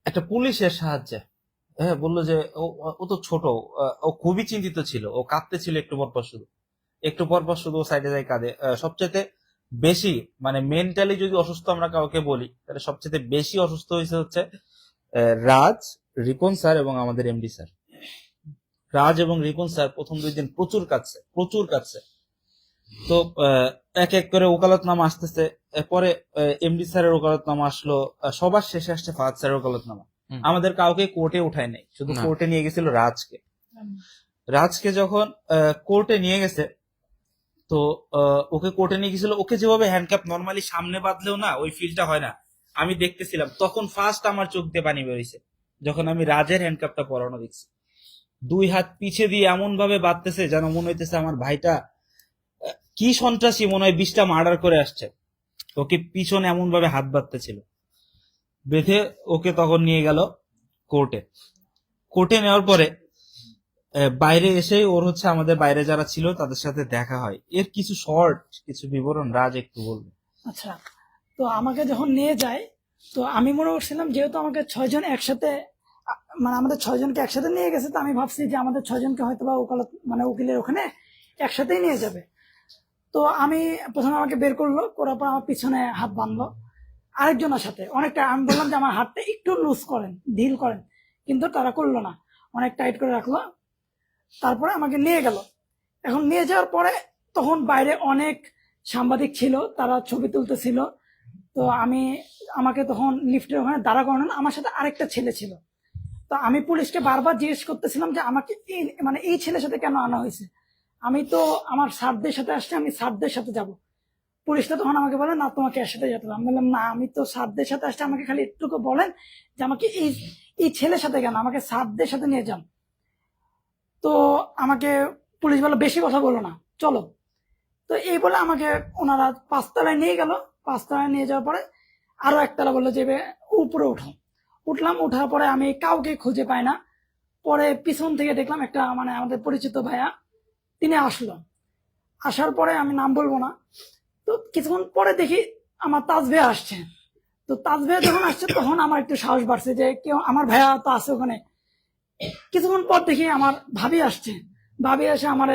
একটা পুলিশের সাহায্যে, হ্যাঁ, বললো যে ও তো ছোট, ও খুবই চিন্তিত ছিল, ও কাঁদতে ছিল একটু পরপর শুধু সাইডে যায় কাঁদে। সবচেয়ে বেশি মানে মেন্টালি যদি অসুস্থ আমরা কাউকে বলি তাহলে সবচেয়ে বেশি অসুস্থ হয়েছে হচ্ছে রাজ, রিপন স্যার এবং আমাদের এমডি স্যার। রাজ এবং রিপন স্যার প্রথম 2 দিন প্রচুর কাটছে। তো এক এক করে ওকালতনামা আসতেছে, পরে এমডি স্যারের ওকালতনামা আসলো, সবার শেষে আসছে ফাহাদ স্যারের ওকালতনামা। হুম। আমাদের কাউকে কোর্টে উঠায় নাই, শুধু না। কোর্টে নিয়ে গেছিল রাজকে যখন কোর্টে নিয়ে গেছে, তো ওকে কোর্টে নিয়ে গেছিল, ওকে যেভাবে হ্যান্ডকাপ নর্মালি সামনে বাঁধলেও না ওই ফিলটা হয় না, আমি দেখতেছিলাম তখন ফার্স্ট আমার চোখ দিয়ে পানি বেরিয়েছে যখন আমি রাজের হ্যান্ডকাপটা পরানো দেখছি। 2 হাত পিছে দিয়ে এমন ভাবে বাঁধতেছে যেন মনে হইতেছে আমার ভাইটা কি সন্ত্রাসী, মনে হয় 20টা মার্ডার করে আসছে। ওকে পিছনে এমন ভাবে হাত বাঁধতেছিল, বেঁধে ওকে তখন নিয়ে গেল কোর্টে নেওয়ার পরে বাইরে এসে ওর হচ্ছে আমাদের বাইরে যারা ছিল তাদের সাথে দেখা হয়। এর কিছু বিবরণ রাজ একটু বলবে। আচ্ছা, তো আমাকে যখন নিয়ে যায়, তো আমি মনে করছিলাম যেহেতু আমাকে 6 জন একসাথে মানে আমাদের 6 জনকে একসাথে নিয়ে গেছে, তো আমি ভাবছি যে আমাদের 6 জনকে হয়তো বা উকিলের ওখানে একসাথেই নিয়ে যাবে। তো আমি প্রথমে আমাকে বের করার পর আমার পিছনে হাত বাঁধলো আরেকজনের সাথে অনেকটা। আমি বললাম যে আমার হাতটা একটু লুজ করেন, ঢিল করেন, কিন্তু তারা করলো না, অনেক টাইট করে রাখলো। তারপরে আমাকে নিয়ে গেল। এখন নিয়ে যাওয়ার পরে তখন বাইরে অনেক সাংবাদিক ছিল, তারা ছবি তুলতেছিল। তো আমাকে তখন লিফটের ওখানে দাঁড়া করানো, আমার সাথে আরেকটা ছেলে ছিল। তো আমি পুলিশকে বারবার জিজ্ঞেস করতেছিলাম যে আমাকে এই ছেলের সাথে কেন আনা হয়েছে, আমি তো আমার স্যারদের সাথে আসছি, আমি স্যারদের সাথে যাব। পুলিশটা তখন আমাকে বলে না, তোমাকে এর সাথে যেতে হবে। আমি বললাম না, আমি তো স্যারদের সাথে আসছি, আমাকে খালি একটুকু বলেন যে আমাকে এই ছেলের সাথে কেন, আমাকে স্যারদের সাথে নিয়ে যান। তো আমাকে পুলিশ বলে বেশি কথা বলো না, চলো। তো এই বলে আমাকে ওনারা 5 তলায় নিয়ে গেল। 5 তলায় নিয়ে যাওয়ার পরে আরো একতলা বললো যে উপরে উঠলাম। উঠার পরে আমি কাউকে খুঁজে পাই না। পরে পিছন থেকে দেখলাম একটা মানে আমাদের পরিচিত ভাইয়া, তিনি আসলো। আসার পরে আমি নাম বলবো না, তো কিছুক্ষণ পরে দেখি আমার তাজ ভাইয়া আসছে। তো তাজ ভাইয়া যখন আসছে তখন আমার একটু সাহস বাড়ছে যে কেউ, আমার ভাইয়া তো আছে ওখানে। কিছুক্ষণ পর দেখি আমার ভাবি আসছে। ভাবি এসে আমার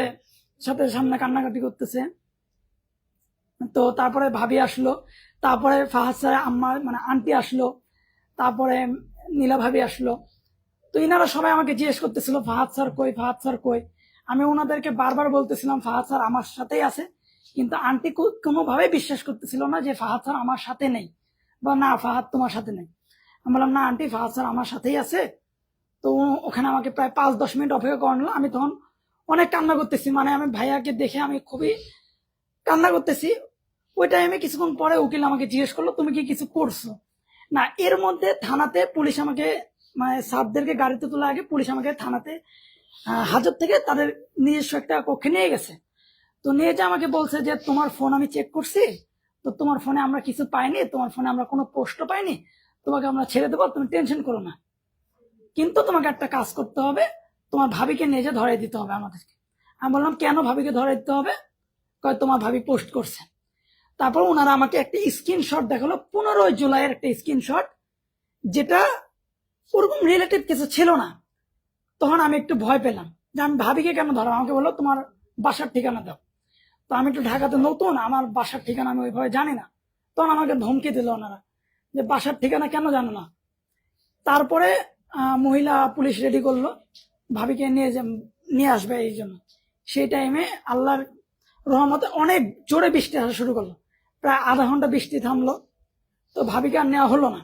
সাথে সামনে কান্নাকাটি করতেছে। তো তারপরে ভাবি আসলো, তারপরে ফাহাদ স্যার আম্মা মানে আন্টি আসলো, তারপরে নীলা ভাবি আসলো। তো ইনারা সবাই আমাকে জিজ্ঞেস করতেছিল ফাহাদ স্যার কই, ফাহাদ স্যার কই। আমি ওনাদেরকে বারবার বলতেছিলাম ফাহাদ স্যার আমার সাথেই আছে, কিন্তু আন্টি কোনোভাবেই বিশ্বাস করতেছিল না যে ফাহাদ স্যার আমার সাথে নেই, বা না ফাহাদ তোমার সাথে নেই। আমি বললাম না আন্টি, ফাহাদ স্যার আমার সাথেই আছে। তো ওখানে আমাকে প্রায় 5-10 মিনিট অপেক্ষা করানো। আমি তখন অনেক কান্না করতেছি, মানে আমি ভাইয়াকে দেখে আমি খুবই কান্না করতেছি। ওই টাইমে কিছুক্ষণ পরে উকিল আমাকে জিজ্ঞেস করলো তুমি কি কিছু করছো না। এর মধ্যে থানাতে পুলিশ আমাকে মানে সাবদেরকে গাড়িতে তোলা আগে পুলিশ আমাকে থানাতে হাজত থেকে তাদের নিজস্ব একটা কক্ষে নিয়ে গেছে। তো নিয়ে যে আমাকে বলছে যে তোমার ফোন আমি চেক করছি, তো তোমার ফোনে আমরা কিছু পাইনি, তোমার ফোনে আমরা কোনো পোস্টও পাইনি, তোমাকে আমরা ছেড়ে দেবো, তুমি টেনশন করো না, কিন্তু তোমাকে একটা কাজ করতে হবে, তোমার ভাবিকে নিয়ে যে ধরে দিতে হবে আমাদেরকে। আমি বললাম কেন ভাবিকে ধরে দিতে হবে? কয় তোমার ভাবি পোস্ট করছে। তারপর ওনারা আমাকে একটা স্ক্রিনশট দেখালো, 15 জুলাইয়ের একটা স্ক্রিনশট, যেটা ওরকম রিলেটিভ কিছু ছিল না। তখন আমি একটু ভয় পেলাম যে আমি ভাবিকে কেন ধরো। আমাকে বললো তোমার বাসার ঠিকানা দাও। তো আমি একটু ঢাকাতে নতুন, আমার বাসার ঠিকানা আমি ওইভাবে জানি না। তখন আমাকে ধমকি দিল ওনারা যে বাসার ঠিকানা কেন জানো না। তারপরে মহিলা পুলিশ রেডি করলো ভাবিকে নিয়ে আসবে এই জন্য। সেই টাইমে আল্লাহর রহমতে অনেক জোরে বৃষ্টি আসা শুরু করলো, প্রায় আধা ঘন্টা বৃষ্টি থামলো। তো ভাবিকে আর নেওয়া হলো না।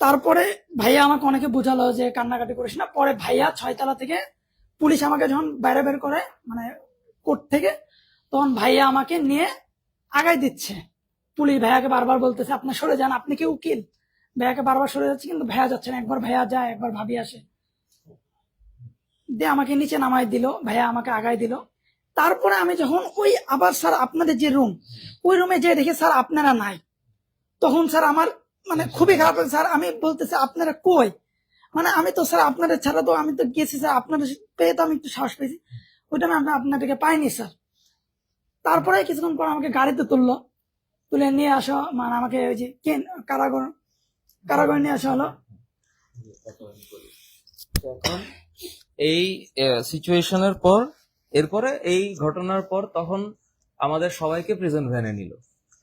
তারপরে ভাইয়া আমাকে অনেকে বোঝালো যে কান্নাকাটি করিস না। পরে ভাইয়া 6 তলা থেকে পুলিশ আমাকে যখন বাইরে বের করে মানে কোর্ট থেকে, তখন ভাইয়া আমাকে নিয়ে আগাই দিচ্ছে। পুলিশ ভাইয়াকে বারবার বলতেছে আপনি সরে যান, আপনি কি উকিল? ভাইয়াকে বারবার সরে যাচ্ছে, কিন্তু ভাইয়া যাচ্ছে না। একবার ভাইয়া যায়, একবার ভাবি আসে, দিয়ে আমাকে নিচে নামাই দিল, ভাইয়া আমাকে আগাই দিল। তারপরে আমি যখন ওই আবার স্যার আপনাদের যে রুম, ওই রুমে যেয়ে দেখি স্যার আপনারা নাই, তখন স্যার আমার মানে খুবই খারাপ লাগে। স্যার আমি বলতেছি আপনারা কই, মানে আমি তো স্যার আপনাদের ছাড়া তো আমি তো গেছি স্যার, আপনাদের পেয়ে তো আমি একটু সাহস পেয়েছি, ওইটা আমি আপনাদেরকে পাইনি স্যার। তারপরে কিছুক্ষণ পর আমাকে গাড়িতে তুললো, তুলে নিয়ে আসা, মানে আমাকে ওই যে কারাগার নিয়ে আসা হলো। এখন এই সিচুয়েশনের পর, এরপরে এই ঘটনার পর তখন আমাদের সবাইকে প্রিজন ভ্যানে নিল।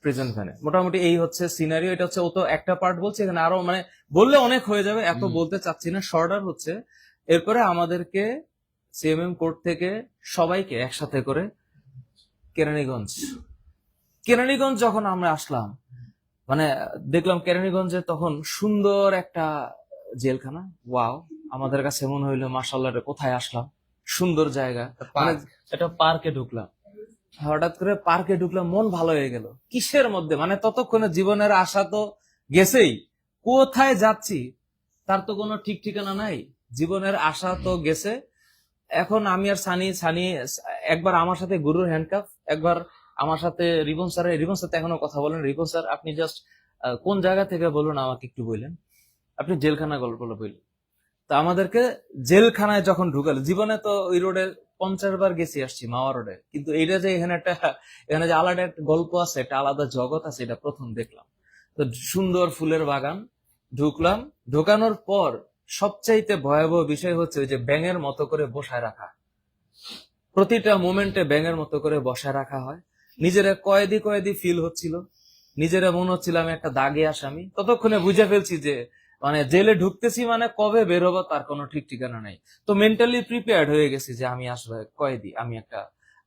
প্রিজন ভ্যানে মোটামুটি এই হচ্ছে সিনারিও। এটা হচ্ছে ও তো একটা পার্ট বলছে, এখানে আরো মানে বললে অনেক হয়ে যাবে, এত বলতে চাচ্ছি না, শর্টার হচ্ছে। এরপরে আমাদেরকে সিএমএম কোর্ট থেকে সবাইকে একসাথে করে কেরানীগঞ্জ যখন আমরা আসলাম, মানে দেখলাম কেরানীগঞ্জে তখন সুন্দর একটা জেলখানা। ওয়াও, আমাদের কাছে মনে হইলো মাশাআল্লাহ, এটা কোথায় আসলাম, সুন্দর জায়গা। মানে একটা পার্কে ঢুকলাম, হঠাৎ করে পার্কে ঢুকলাম, মন ভালো হয়ে গেল। কিসের মধ্যে, মানে ততক্ষণে জীবনের আশা তো গেছেই, কোথায় যাচ্ছি তার তো কোনো ঠিক ঠিকানা নাই, জীবনের আশা তো গেছে। এখন আমি আর সানি একবার আমার সাথে গুরুর হ্যান্ডকাপ, একবার আমার সাথে রিবন স্যার এখনো কথা বলেন। রিবন স্যার আপনি জাস্ট কোন জায়গা থেকে বলুন, আমাকে একটু বললেন, আপনি জেলখানা গল্পগুলো বললেন। তো আমাদেরকে জেলখানায় যখন ঢুকালো, জীবনে তো ওই রোডে 50 বার গেছি আসছি, মাওয়া রোডে, কিন্তু এইটা যে এখানে যে আলাদা একটা গল্প আছে, একটা আলাদা জগৎ আছে, এটা প্রথম দেখলাম। তো সুন্দর ফুলের বাগান ঢুকলাম। ঢোকানোর পর সবচাইতে ভয়াবহ বিষয় হচ্ছে ওই যে ব্যাঙের মতো করে বসায় রাখা, প্রতিটা মোমেন্টে ব্যাঙের মতো করে বসায় রাখা হয়। নিজেরা কয়েদি ফিল হচ্ছিল, নিজেরা মনে হচ্ছিল আমি একটা দাগে আসামি। ততক্ষণে বুঝে ফেলছি যে মানে জেলে ঢুকতেছি, মানে কবে বের হবো তার কোনো ঠিক ঠিকানা নাই। তো মেন্টালি প্রিপেয়ার্ড হয়ে গেছি যে আমি আসলে কয়েদি,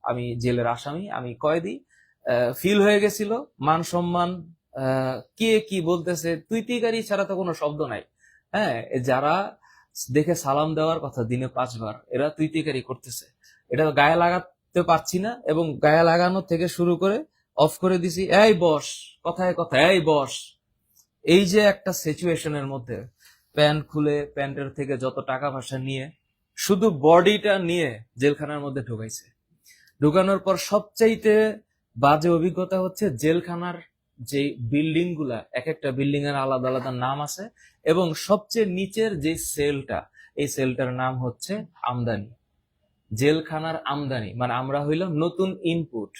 আমি জেলের আসামি, আমি কয়েদি। ফিল হয়ে গেছিল, মান সম্মান, কে কি বলতেছে, তুই গাড়ি ছাড়া তো কোনো শব্দ নাই। হ্যাঁ, যারা দেখে সালাম দেওয়ার কথা দিনে 5 বার, এরা তুই গাড়ি করতেছে, এটা গায়ে লাগাতে পারছি না। এবং গায়ে লাগানো থেকে শুরু করে অফ করে দিছি, এই বস, কথায় এই বস। এই যে একটা সিচুয়েশনের মধ্যে প্যান্ট খুলে প্যান্টের থেকে যত টাকা পয়সা নিয়ে শুধু বডিটা নিয়ে জেলখানার মধ্যে ঢুকাইছে। ঢুকানোর পর সবচাইতে বাজে অভিজ্ঞতা হচ্ছে জেলখানার যে বিল্ডিং গুলা, এক একটা বিল্ডিং এর আলাদা আলাদা নাম আছে, এবং সবচেয়ে নিচের যে সেলটা, এই সেলটার নাম হচ্ছে আমদানি। জেলখানার আমদানি মানে আমরা হইলাম নতুন ইনপুট।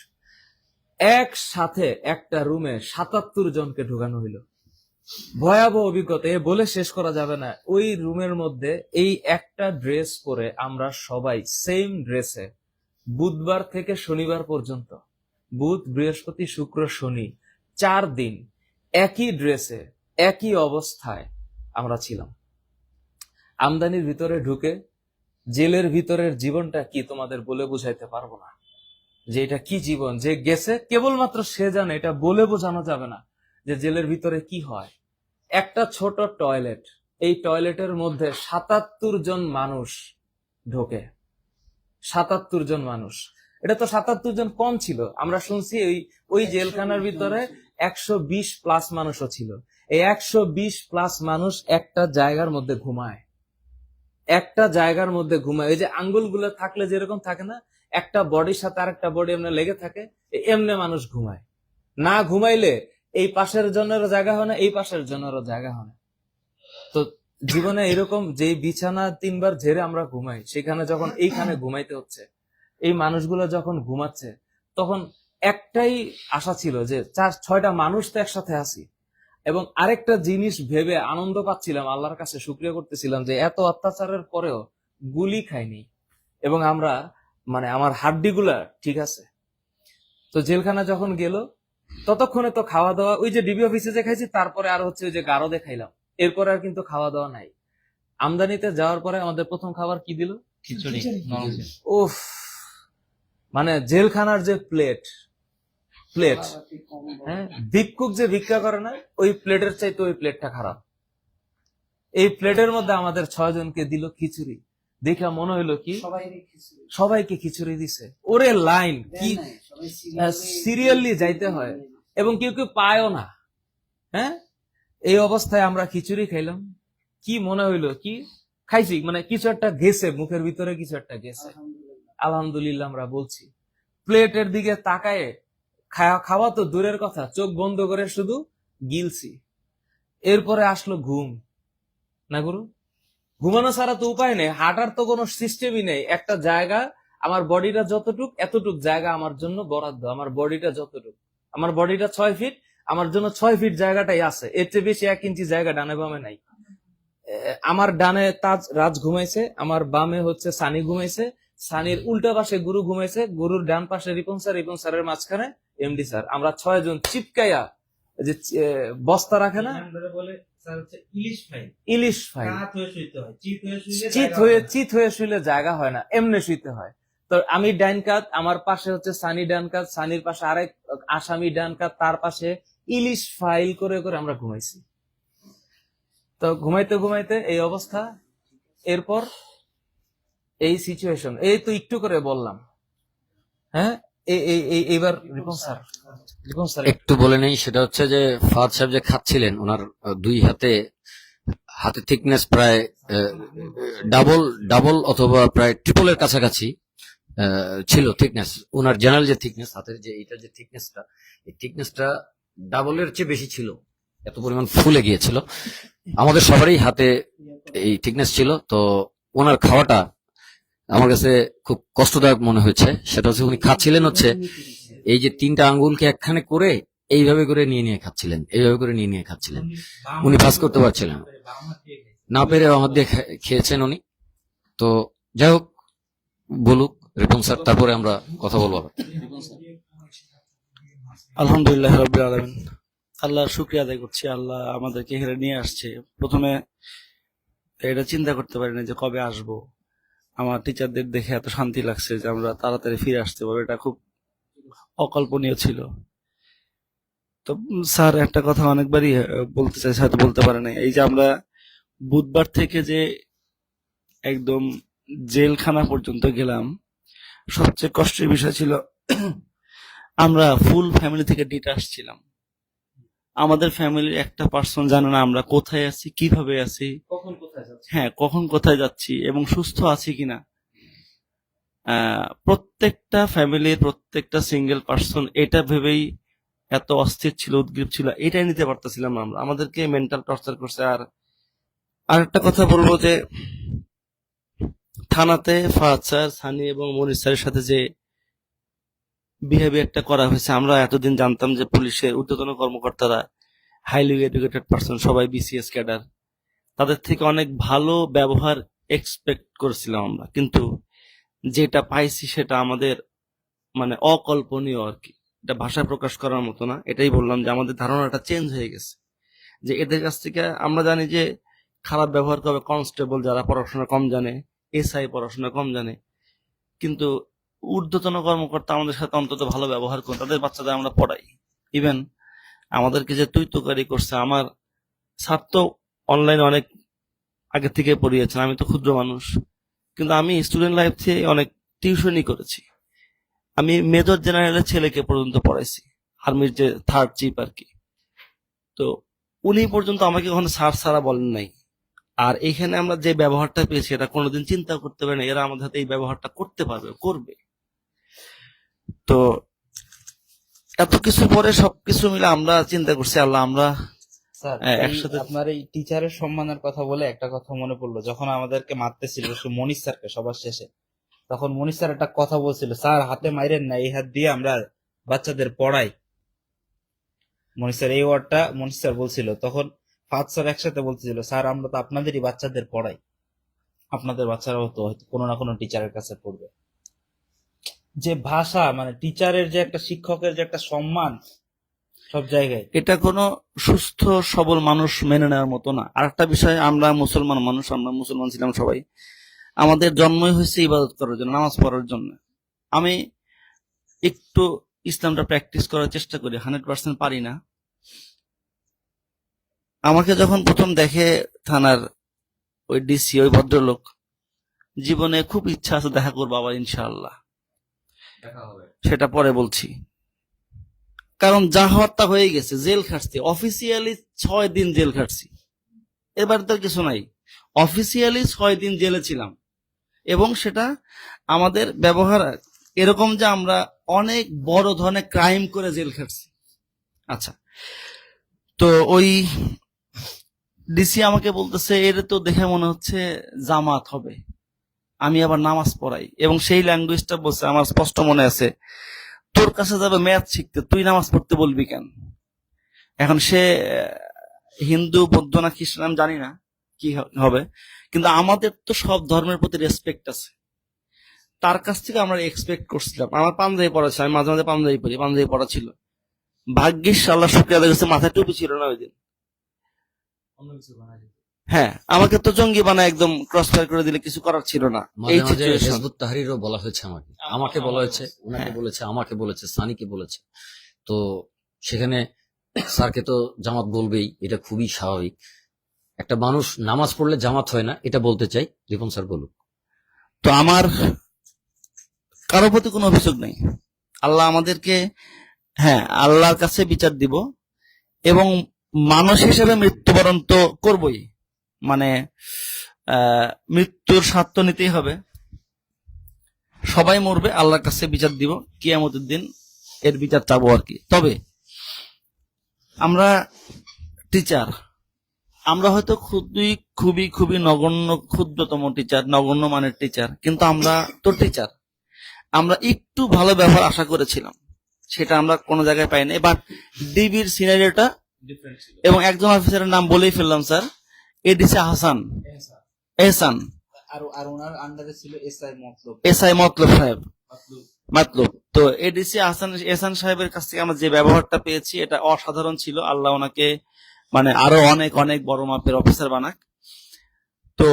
একসাথে একটা রুমে 77 জনকে ঢুকানো হইলো। ভয়াবহ অভিজ্ঞতা, এ বলে শেষ করা যাবে না। ওই রুমের মধ্যে এই একটা ড্রেস পরে আমরা সবাই সেম ড্রেসে বুধবার থেকে শনিবার পর্যন্ত, বুধ বৃহস্পতি শুক্র শনি 4 দিন একই ড্রেসে একই অবস্থায় আমরা ছিলাম। আমদানির ভিতরে ঢুকে জেলের ভিতরের জীবনটা কি তোমাদের বলে বুঝাইতে পারবো না, যে এটা কি জীবন। যে গেছে কেবলমাত্র সে জানে, এটা বলে বোঝানো যাবে না যে জেলের ভিতরে কি হয়। একটা ছোট টয়লেট, এই টয়লেটের মধ্যে 77 জন মানুষ ঢোকে। 77 জন মানুষ, এটা তো 77 জন কম ছিল। আমরা শুনছি ওই জেলখানার ভিতরে 120 প্লাস মানুষও ছিল। এই 120 প্লাস মানুষ একটা জায়গার মধ্যে ঘুমায়, ওই যে আঙ্গুলগুলো থাকলে যেরকম থাকে না, একটা বডির সাথে আরেকটা বডি এমনি লেগে থাকে, এমনি মানুষ ঘুমায়। না ঘুমাইলে এই পাশের জনেরও জায়গা হয় না, এই পাশের জনেরও জায়গা হয় না। তো জীবনে এরকম যে বিছানা 3 বার ঝেড়ে আমরা ঘুমাই, সেখানে যখন এইখানে ঘুমাইতে হচ্ছে, এই মানুষগুলো যখন ঘুমাচ্ছে, তখন একটাই আশা ছিল যে 4-6টা মানুষ তো একসাথে আছি। এবং আরেকটা জিনিস ভেবে আনন্দ পাচ্ছিলাম, আল্লাহর কাছে শুকরিয়া করতেছিলাম যে এত অত্যাচারের পরেও গুলি খাইনি, এবং আমরা মানে আমার হাড্ডিগুলা ঠিক আছে। তো জেলখানা যখন গেল, ততক্ষণে তো খাওয়া দাওয়া, ওই যে ডিবি অফিসে যে খাইছি, তারপরে আর হচ্ছে ওই যে গারদে খাইলাম, এরপরে আর কিন্তু খাওয়া দাওয়া নাই। আমদানিতে যাওয়ার পরে আমাদের প্রথম খাবার কি দিল? খিচুড়ি। উফ, মানে জেলখানার যে প্লেট, হ্যাঁ, ভিক্ষুক যে ভিক্ষা করে না, ওই প্লেটের চাইতে ওই প্লেটটা খারাপ। এই প্লেটের মধ্যে আমাদের 6 জনকে দিল খিচুড়ি। দেখে মনে হইলো কি সবাইকে খিচুড়ি দিছে। ওরে লাইন কি সিরিয়ালি যাইতে হয় এবং কেউ কেউ পায়ও না। হ্যাঁ, এই অবস্থায় আমরা খিচুড়ি খাইলাম, কি মনে হইলো, কি খাইছি মানে কিছু একটা গেছে মুখের ভিতরে, কিছু একটা গেছে, আলহামদুলিল্লাহ আমরা বলছি। প্লেটের দিকে তাকায় খাওয়া তো দূরের কথা, চোখ বন্ধ করে শুধু গিলছি। এরপরে আসলো ঘুম, না গুরু? ঘুমানো ছাড়া তো উপায় নেই, হাঁটার তো কোনো সিস্টেমই নেই। একটা জায়গা, আমার বডিটা যতটুক, এতটুক জায়গা আমার জন্য বরাদ্দ। আমার বডিটা যতটুক, আমার বডিটা 6 ফিট, আমার জন্য 6 ফিট জায়গাটাই আছে, এর চেয়ে বেশি 1 ইঞ্চি জায়গা ডানে বামে নাই। আমার ডানে রাজ ঘুমাইছে, আমার বামে হচ্ছে সানি ঘুমাইছে, সানির উল্টা পাশে গুরু ঘুমাইছে, গুরুর ডান পাশে রিপন স্যার, রিপন স্যারের মাঝখানে এমডি স্যার। আমরা 6 জন চিপকাইয়া, যে বস্তা রাখে না, বলে স্যার হচ্ছে ইলিশ ফাইল, ইলিশ ফাইল, কাত হয়ে শুইতে হয়, চিত হয়ে শুইলে চিত হয়ে শুইলে জায়গা হয় না, এমনি শুইতে হয়। তো আমি ডান কাত, আমার পাশে হচ্ছে সানি ডান কাত, সানির পাশে আরেক আসামি ডান কাত, তার পাশে ইলিশ ফাইল করে করে আমরা ঘুমাইছি। তো ঘুমাইতে ঘুমাইতে এই অবস্থা, এরপর এই সিচুয়েশন, এই তো একটু করে বললাম। হ্যাঁ, এইবার রিপন স্যার একটু বলে নেই, সেটা হচ্ছে যে ফাহাদ সাহেব যে খাচ্ছিলেন, ওনার দুই হাতে থিকনেস প্রায় ডাবল অথবা প্রায় ট্রিপলের কাছাকাছি ছিল থিকনেস। ওনার জেনারেল যে থিকনেস, হাতের যে এইটার যে থিকনেসটা, এই থিকনেসটা ডাবলের চেয়ে বেশি ছিল, এত পরিমাণ ফুলে গিয়েছিল। আমাদের সবারই হাতে এই থিকনেস ছিল। তো ওনার খাওয়াটা আমার কাছে খুব কষ্টদায়ক মনে হয়েছে। সেটা হচ্ছে উনি খাচ্ছিলেন হচ্ছে এই যে 3টা আঙ্গুলকে একখানে করে এইভাবে করে নিয়ে খাচ্ছিলেন, এইভাবে করে নিয়ে খাচ্ছিলেন। উনি পাস করতে পারছিলেন না, পেরে আমার দিয়ে খেয়েছেন উনি। তো যাই হোক, বলুক রিপন স্যার, তারপরে আমরা কথা বলবো। আলহামদুলিল্লাহ রাব্বিল আলামিন, আল্লাহর শুকরিয়া আদায় করছি। আল্লাহ আমাদেরকে এখানে নিয়ে আসছে। প্রথমে এটা চিন্তা করতে পারিনি যে কবে আসবো। আমার টিচারদের দেখে এত শান্তি লাগছে যে আমরা তাড়াতাড়ি ফিরে আসতে পারবো, এটা খুব অকল্পনীয় ছিল। তো স্যার একটা কথা অনেকবারই বলতে চাইছে, হয়তো বলতে পারে নাই। এই যে আমরা বুধবার থেকে যে একদম জেলখানা পর্যন্ত গেলাম, সবচেয়ে কষ্টের বিষয় ছিল আমরা ফুল ফ্যামিলি থেকে ডিটাচ ছিলাম। আমাদের ফ্যামিলির একটা পার্সন জানে না আমরা কোথায় আছি, কিভাবে আছি, কখন কোথায় যাচ্ছে। হ্যাঁ কখন কোথায় যাচ্ছি এবং সুস্থ আছি কিনা। প্রত্যেকটা ফ্যামিলির প্রত্যেকটা সিঙ্গেল পার্সন এটা ভেবেই এত অস্থির ছিল, উদ্গ্রীব ছিল, এটাই নিতে পারতেছিলাম না আমরা। আমাদেরকে মেন্টাল টর্চার করছে। আর একটা কথা বলবো যে থানাতে ফাহাদ স্যার, সানি এবং মনির স্যারের সাথে যে বিহেভিয়ারটা করা হয়েছে, আমরা এতদিন জানতাম যে পুলিশের ঊর্ধ্বতন কর্মকর্তারা হাইলি এডুকেটেড পার্সন, সবাই বিসিএস ক্যাডার, তাদের থেকে অনেক ভালো ব্যবহার এক্সপেক্ট করেছিলাম আমরা। কিন্তু যেটা পাইছি সেটা আমাদের মানে অকল্পনীয় আর কি। এটা ভাষায় প্রকাশ করার মতো না। এটাই বললাম যে আমাদের ধারণাটা চেঞ্জ হয়ে গেছে। যে এদের কাছ থেকে আমরা জানি যে খারাপ ব্যবহার করবে কনস্টেবল, যারা পড়াশোনা কম জানে, এসআই পড়াশোনা কম জানে, কিন্তু ঊর্ধ্বতন কর্মকর্তা আমাদের সাথে অন্তত ভালো ব্যবহার করে। তাদের বাচ্চাদের আমরা পড়াই। ইভেন আমাদেরকে যে তুই তোকারি করছে, আমার স্যার তো অনলাইনে অনেক আগে থেকে পড়িয়েছেন, আমি তো ক্ষুদ্র মানুষ, কিন্তু আমি স্টুডেন্ট লাইফ থেকে অনেক টিউশনই করেছি। আমি মেজর জেনারেলের ছেলেকে পর্যন্ত পড়াইছি, আর্মির যে 3rd চিফ আর কি। তো উনি পর্যন্ত আমাকে কখনো স্যার সারা বলেন নাই। আর এখানে আমরা যে ব্যবহারটা পেয়েছি, এটা কোনোদিন চিন্তা করতে পারি না এরা আমাদের হাতে এই ব্যবহারটা করতে পারবে, করবে। তো এত কিছু পরে সবকিছু মিলে আমরা চিন্তা করছি, আল্লাহ আমরা স্যার একসাথে। আপনার এই টিচারের সম্মানের কথা বলে একটা কথা মনে পড়লো। যখন আমাদেরকে মারতেছিল মনির স্যারকে সবার শেষে, তখন মনির স্যার একটা কথা বলছিল, স্যার হাতে মাইরেন না, এই হাত দিয়ে আমরা বাচ্চাদের পড়াই। মনির স্যার এই ওয়ার্ডটা মনির স্যার বলছিল। তখন ফাহাদ স্যার একসাথে বলতেছিল, স্যার আমরা তো আপনাদেরই বাচ্চাদের পড়াই, আপনাদের বাচ্চারাও তো হয়তো কোনো না কোনো টিচারের কাছে পড়বে। যে ভাষা, মানে টিচারের যে একটা, শিক্ষকের যে একটা সম্মান সব জায়গায়, এটা কোনো সুস্থ সবল মানুষ মেনে নেওয়ার মতো না। আর একটা বিষয়, আমরা মুসলমান মানুষ, আমরা মুসলমান ছিলাম সবাই, আমাদের জন্মই হয়েছে ইবাদত করার জন্য, নামাজ পড়ার জন্য। আমি একটু ইসলামটা প্র্যাকটিস করার চেষ্টা করি, 100% পারি না। আমাকে যখন প্রথম দেখে থানার ওই ডিসি, ওই ভদ্রলোক, জীবনে খুব ইচ্ছা আছে দেখা করবো আবার ইনশাআল্লাহ। সেটা পরে বলছি। কারণ যা হওয়ার তা হয়ে গেছে, জেল খাটছি অফিসিয়ালি 6 দিন জেল খাটছি, এবার তো কিছু নাই, অফিসিয়ালি 6 দিন জেলে ছিলাম। এবং সেটা আমাদের ব্যবহার এরকম যে আমরা অনেক বড় ধরনের ক্রাইম করে জেল খাটছি। আচ্ছা, তো ওই ডিসি আমাকে বলতেছে এর তো দেখে মনে হচ্ছে জামাত হবে, আমি আবার নামাজ পড়াই, এবং সেই ল্যাঙ্গুয়েজটা বলছে আমার স্পষ্ট মনে আছে, তোর কাছে যাবে ম্যাথ শিখতে, তুই নামাজ পড়তে বলবি কেন? এখন সে হিন্দু, বৌদ্ধ না খ্রিস্টান আমি জানি না কি হবে, কিন্তু আমাদের তো সব ধর্মের প্রতি রেসপেক্ট আছে। তার কাছ থেকে আমরা এক্সপেক্ট করছিলাম। আমার পাঞ্জাবি পড়া ছিল, আমি মাঝে মাঝে পাঞ্জাবি পড়ি, পাঞ্জাবি পড়া ছিল। ভাগ্যিস আল্লাহ শুকরিয়া আদায় করছে মাথায় টুপি ছিল না ওই দিন। হ্যাঁ, আমাকে তো জঙ্গি বানায় একদম ক্রস ফায়ার করে দিলে কিছু করার ছিল না। এই মাঝে মাঝে সিচুয়েশন হিজবুত তাহরীরও বলা হয়েছে আমাকে বলা হয়েছে, ওনাকে বলেছে, আমাকে বলেছে, সানিকে বলেছে। তো সেখানে স্যারকে তো জামাত বলবেই, এটা খুবই স্বাভাবিক। একটা মানুষ নামাজ পড়লে জামাত হয় না, এটা বলতে চাই। রিপন স্যার বলুন। তো আমার কারো প্রতি কোনো অভিযোগ নেই। আল্লাহ আমাদেরকে, হ্যাঁ, আল্লাহর কাছে বিচার দিব, এবং মানুষ হিসেবে মৃত্যুবরণ তো করবই, মানে মৃত্যুর স্বাদ তো নিতেই হবে, সবাই মরবে, আল্লাহর কাছে বিচার দিব কিয়ামতের দিন, এর বিচার চাবো আর কি। তবে আমরা টিচার, আমরা হয়তো খুবই খুবই খুবই নগণ্য, ক্ষুদ্রতম টিচার, নগণ্য মানের টিচার, কিন্তু আমরা তো টিচার, আমরা একটু ভালো ব্যবহার আশা করেছিলাম, সেটা আমরা কোনো জায়গায় পাইনি। এবার ডিবির সিনারিওটা, এবং একজন অফিসারের নাম বলেই ফেললাম স্যার, এডিসি হাসান, এহসান, আর ওনার আন্ডারে ছিল এসআই মতলব সাহেব, মাতলব। তো এডিসি এহসান সাহেবের কাছ থেকে আমরা যে ব্যবহারটা পেয়েছি এটা অসাধারণ ছিল। আল্লাহ ওনাকে মানে আরো অনেক অনেক বড় মাপের অফিসার বানাক। তো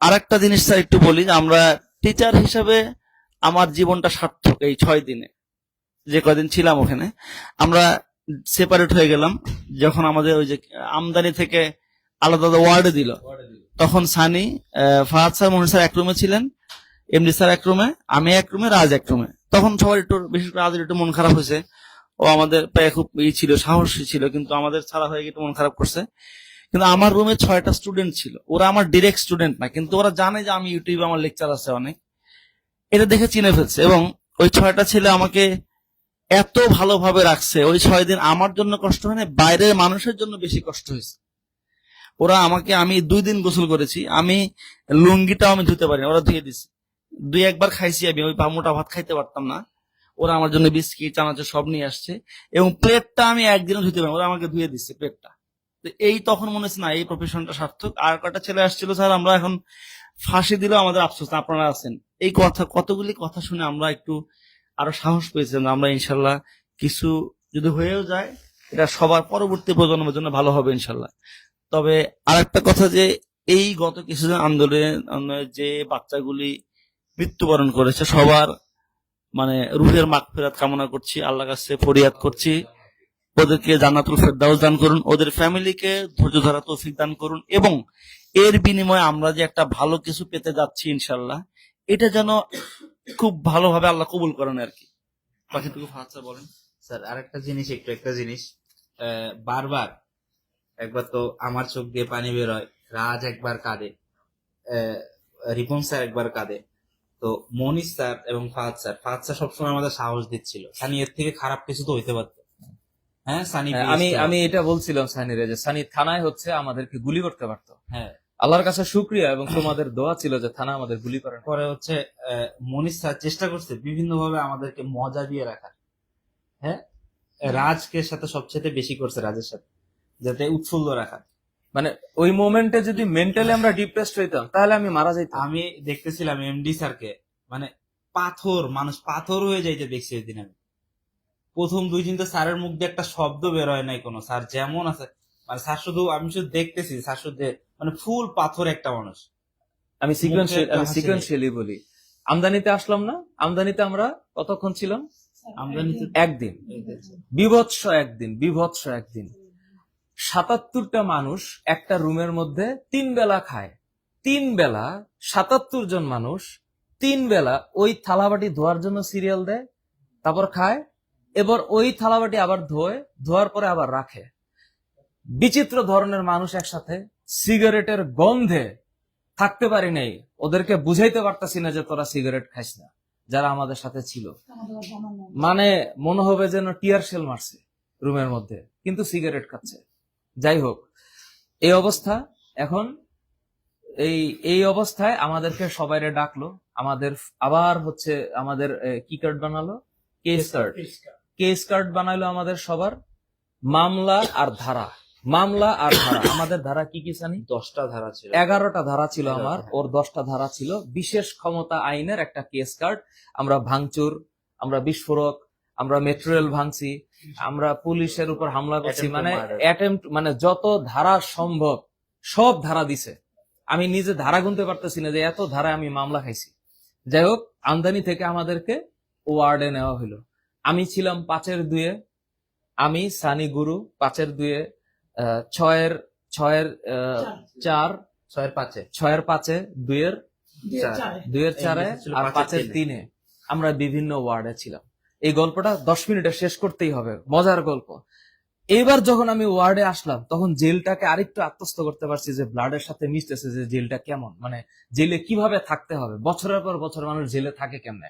আরেকটা জিনিস স্যার একটু বলি, আমরা টিচার হিসেবে আমার জীবনটা সার্থক। এই 6 দিনে যে কদিন ছিলাম ওখানে, আমরা সেপারেট হয়ে গেলাম। যখন আমাদের ওই যে আমদানি থেকে আলাদা আলাদা ওয়ার্ডে দিল, তখন সানি, ফাহাদ স্যার, মনির স্যার এক রুমে ছিলেন, এমডি স্যার এক রুমে, আমি এক রুমে, রাজ এক রুমে। তখন সবার একটু, বিশেষ করে রাজের একটু মন খারাপ হয়েছে, ও আমাদের প্রায় খুব ছিল, সাহসী ছিল, কিন্তু আমাদের ছাড়া হয়ে গিয়ে একটু মন খারাপ করছে। কিন্তু আমার রুমে 6টা স্টুডেন্ট ছিল, ওরা আমার ডিরেক্ট স্টুডেন্ট না, কিন্তু ওরা জানে যে আমি ইউটিউবে আমার লেকচার আছে অনেক, এটা দেখে চিনে ফেলছে। এবং ওই 6টা ছেলে আমাকে এত ভালোভাবে রাখছে, ওই 6 দিন আমার জন্য কষ্ট হয় না, বাইরের মানুষের জন্য বেশি কষ্ট হয়েছে। ওরা আমাকে, আমি 2 দিন গোসল করেছি, আমি লুঙ্গিটাও আমি ধুতে পারি না, ওরা ধুয়ে দিছে। 2-1 বার খাইছি আমি, ওই মোটা ভাত খাইতে পারতাম না, ওরা আমার জন্য বিস্কিট, চানাচুর সব নিয়ে আসছে। এবং প্লেটটা আমি একদিনও ধুতে পারি, ওরা আমাকে ধুয়ে দিচ্ছে প্লেটটা। তো এই তখন মনে হচ্ছে না, এই প্রফেশনটা সার্থক। আর কটা ছেলে আসছিল, স্যার আমরা এখন ফাঁসি দিলেও আমাদের আফসোস না, আপনারা আছেন। এই কথা, কতগুলি কথা শুনে আমরা একটু আরো সাহস পেয়েছিলাম, আমরা ইনশাল্লাহ কিছু যদি হয়েও যায়, এটা সবার পরবর্তী প্রজন্মের জন্য ভালো হবে ইনশাল্লাহ। তবে আরেকটা কথা, যে এই গত কিছুদিন আন্দোলনে যে বাচ্চাগুলি মৃত্যুবরণ করেছে, সবার মানে রুহের মাগফিরাত কামনা করছি, আল্লাহর কাছে ফরিয়াদ করছি, ওদেরকে জান্নাতুল ফেরদাউস দান করুন, ওদের ফ্যামিলিকে ধৈর্য ধরা তৌফিক দান করুন, এবং এর বিনিময়ে আমরা যে একটা ভালো কিছু পেতে যাচ্ছি ইনশাল্লাহ, এটা যেন খুব ভালোভাবে আল্লাহ কবুল করেন আর কি। বাকিটুকু ফাহাদ স্যার বলেন। স্যার আরেকটা জিনিস, একটা জিনিস বারবার, একবার তো আমার চোখ দিয়ে পানি বের হয়, রাজ একবার কাঁদে, রিপন স্যার একবার কাঁদে, তো মনির স্যার এবং ফাহাদ স্যার সবসময় আমাদের সাহস দিচ্ছিল, সানি এর থেকে খারাপ কিছু তো হইতে পারতো। হ্যাঁ, সানি আমি এটা বলছিলাম সানিরে, যে সানি থানায় হচ্ছে আমাদেরকে গুলি করতে পারতো। হ্যাঁ, আল্লাহর কাছে শুকরিয়া এবং তোমাদের দোয়া ছিল যে থানা আমাদের গুলি করেন। পরে হচ্ছে মনির স্যার চেষ্টা করছে বিভিন্ন ভাবে আমাদেরকে মজা দিয়ে রাখার। হ্যাঁ, রাজকে সাথে সবচেয়ে বেশি করছে, রাজের সাথে, যাতে উৎফুল্ল রাখার। মানে ওই মোমেন্টে যদি মেন্টালি আমরা ডিপ্রেসড হইতাম, তাহলে আমি মারা যাইতাম। আমি দেখতেছিলাম এমডি স্যারকে, মানে মানুষ পাথর হয়ে যাইতে দেখছি ওই দিন। আমি প্রথম 2 দিন তো স্যারের মুখ দিয়ে একটা শব্দ বের হয় নাই কোনো, স্যার যেমন আছে, মানে স্যার শুধু, আমি শুধু দেখতেছি, স্যার শুধু মানে ফুল পাথর একটা মানুষ। আমি সিকোয়েন্সিয়ালি বলি, আমদানিতে আসলাম না, আমদানিতে আমরা কতক্ষণ ছিলাম? আমদানিতে একদিন, বিভৎস একদিন 77টা মানুষ একটা রুমের মধ্যে 3 বেলা খায়। 3 বেলা 77 জন মানুষ 3 বেলা ওই থালাবাটি ধোয়ার জন্য সিরিয়াল দেয়, তারপর খায়, এবার ওই থালাবাটি আবার ধোয়ার পরে আবার রাখে। বিচিত্র ধরনের মানুষ একসাথে, সিগারেটের গন্ধে থাকতে পারি নাই, ওদেরকে বুঝাইতে পারতাছি না যে তোরা সিগারেট খাইস না, যারা আমাদের সাথে ছিল। মানে মনে হবে যেন টিয়ার শেল মারছে রুমের মধ্যে, কিন্তু সিগারেট খাচ্ছে। যাই হোক, এই অবস্থা। এখন এই অবস্থায় আমাদেরকে সবাইরে ডাকলো, আমাদের আবার হচ্ছে আমাদের কি কার্ড বানালো, কেস কার্ড বানাইলো আমাদের সবার। মামলা আর ধারা, আমাদের ধারা কি কি জানি, 10টা ধারা ছিল। 11টা ধারা ছিল আমার, ওর 10টা ধারা ছিল। বিশেষ ক্ষমতা আইনের একটা কেস কার্ড। আমরা ভাঙচুর, আমরা বিস্ফোরক, আমরা মেটেরিয়াল ভাঙছি, আমরা পুলিশের উপর হামলা করছি, Attempt to মানে murder. অ্যাটেম্প্ট, মানে যত ধারা সম্ভব সব ধারা দিছে। আমি নিজে ধারা গুনতে পারতেছি না যে এত ধারা আমি মামলা খাইছি। যাই হোক, আমদানি থেকে আমাদেরকে ওয়ার্ডে নেওয়া হলো। আমি ছিলাম 5-2, আমি সানি গুরু 5-2, 6-4, 6-5, 2-4, 2-4 আর 5-3 আমরা বিভিন্ন ওয়ার্ডে ছিলাম। এই গল্পটা 10 মিনিটে শেষ করতেই হবে, মজার গল্প। এবার যখন আমি ওয়ার্ডে আসলাম, তখন জেলটাকে আরেকটু আত্মস্থ করতে পারছি যে ব্লাডের সাথে মিশতেছে, যে জেলটা কেমন, মানে জেলে কিভাবে থাকতে হবে, বছরের পর বছর মানুষ জেলে থাকে কেমনে।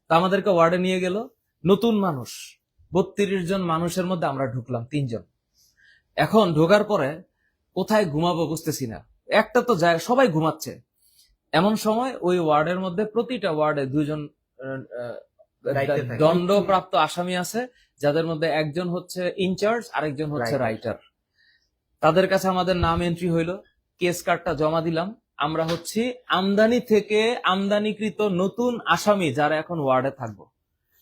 তা আমাদেরকে ওয়ার্ডে নিয়ে গেল, নতুন মানুষ 32 জন মানুষের মধ্যে আমরা ঢুকলাম 3 জন। এখন ঢোকার পরে কোথায় ঘুমাবো বুঝতেছি না, একটা তো যায়, সবাই ঘুমাচ্ছে। এমন সময় ওই ওয়ার্ডের মধ্যে প্রতিটা ওয়ার্ডে 2 জন দায়িত্বে থাকে। দণ্ডপ্রাপ্ত আসামি আছে, যাদের মধ্যে একজন হচ্ছে ইনচার্জ, আরেকজন হচ্ছে রাইটার। তাদের কাছে আমাদের নাম এন্ট্রি হইলো, কেস কার্ডটা জমা দিলাম। আমরা হচ্ছে আমদানি থেকে আমদানিকৃত নতুন আসামি, যারা এখন ওয়ার্ডে থাকবো।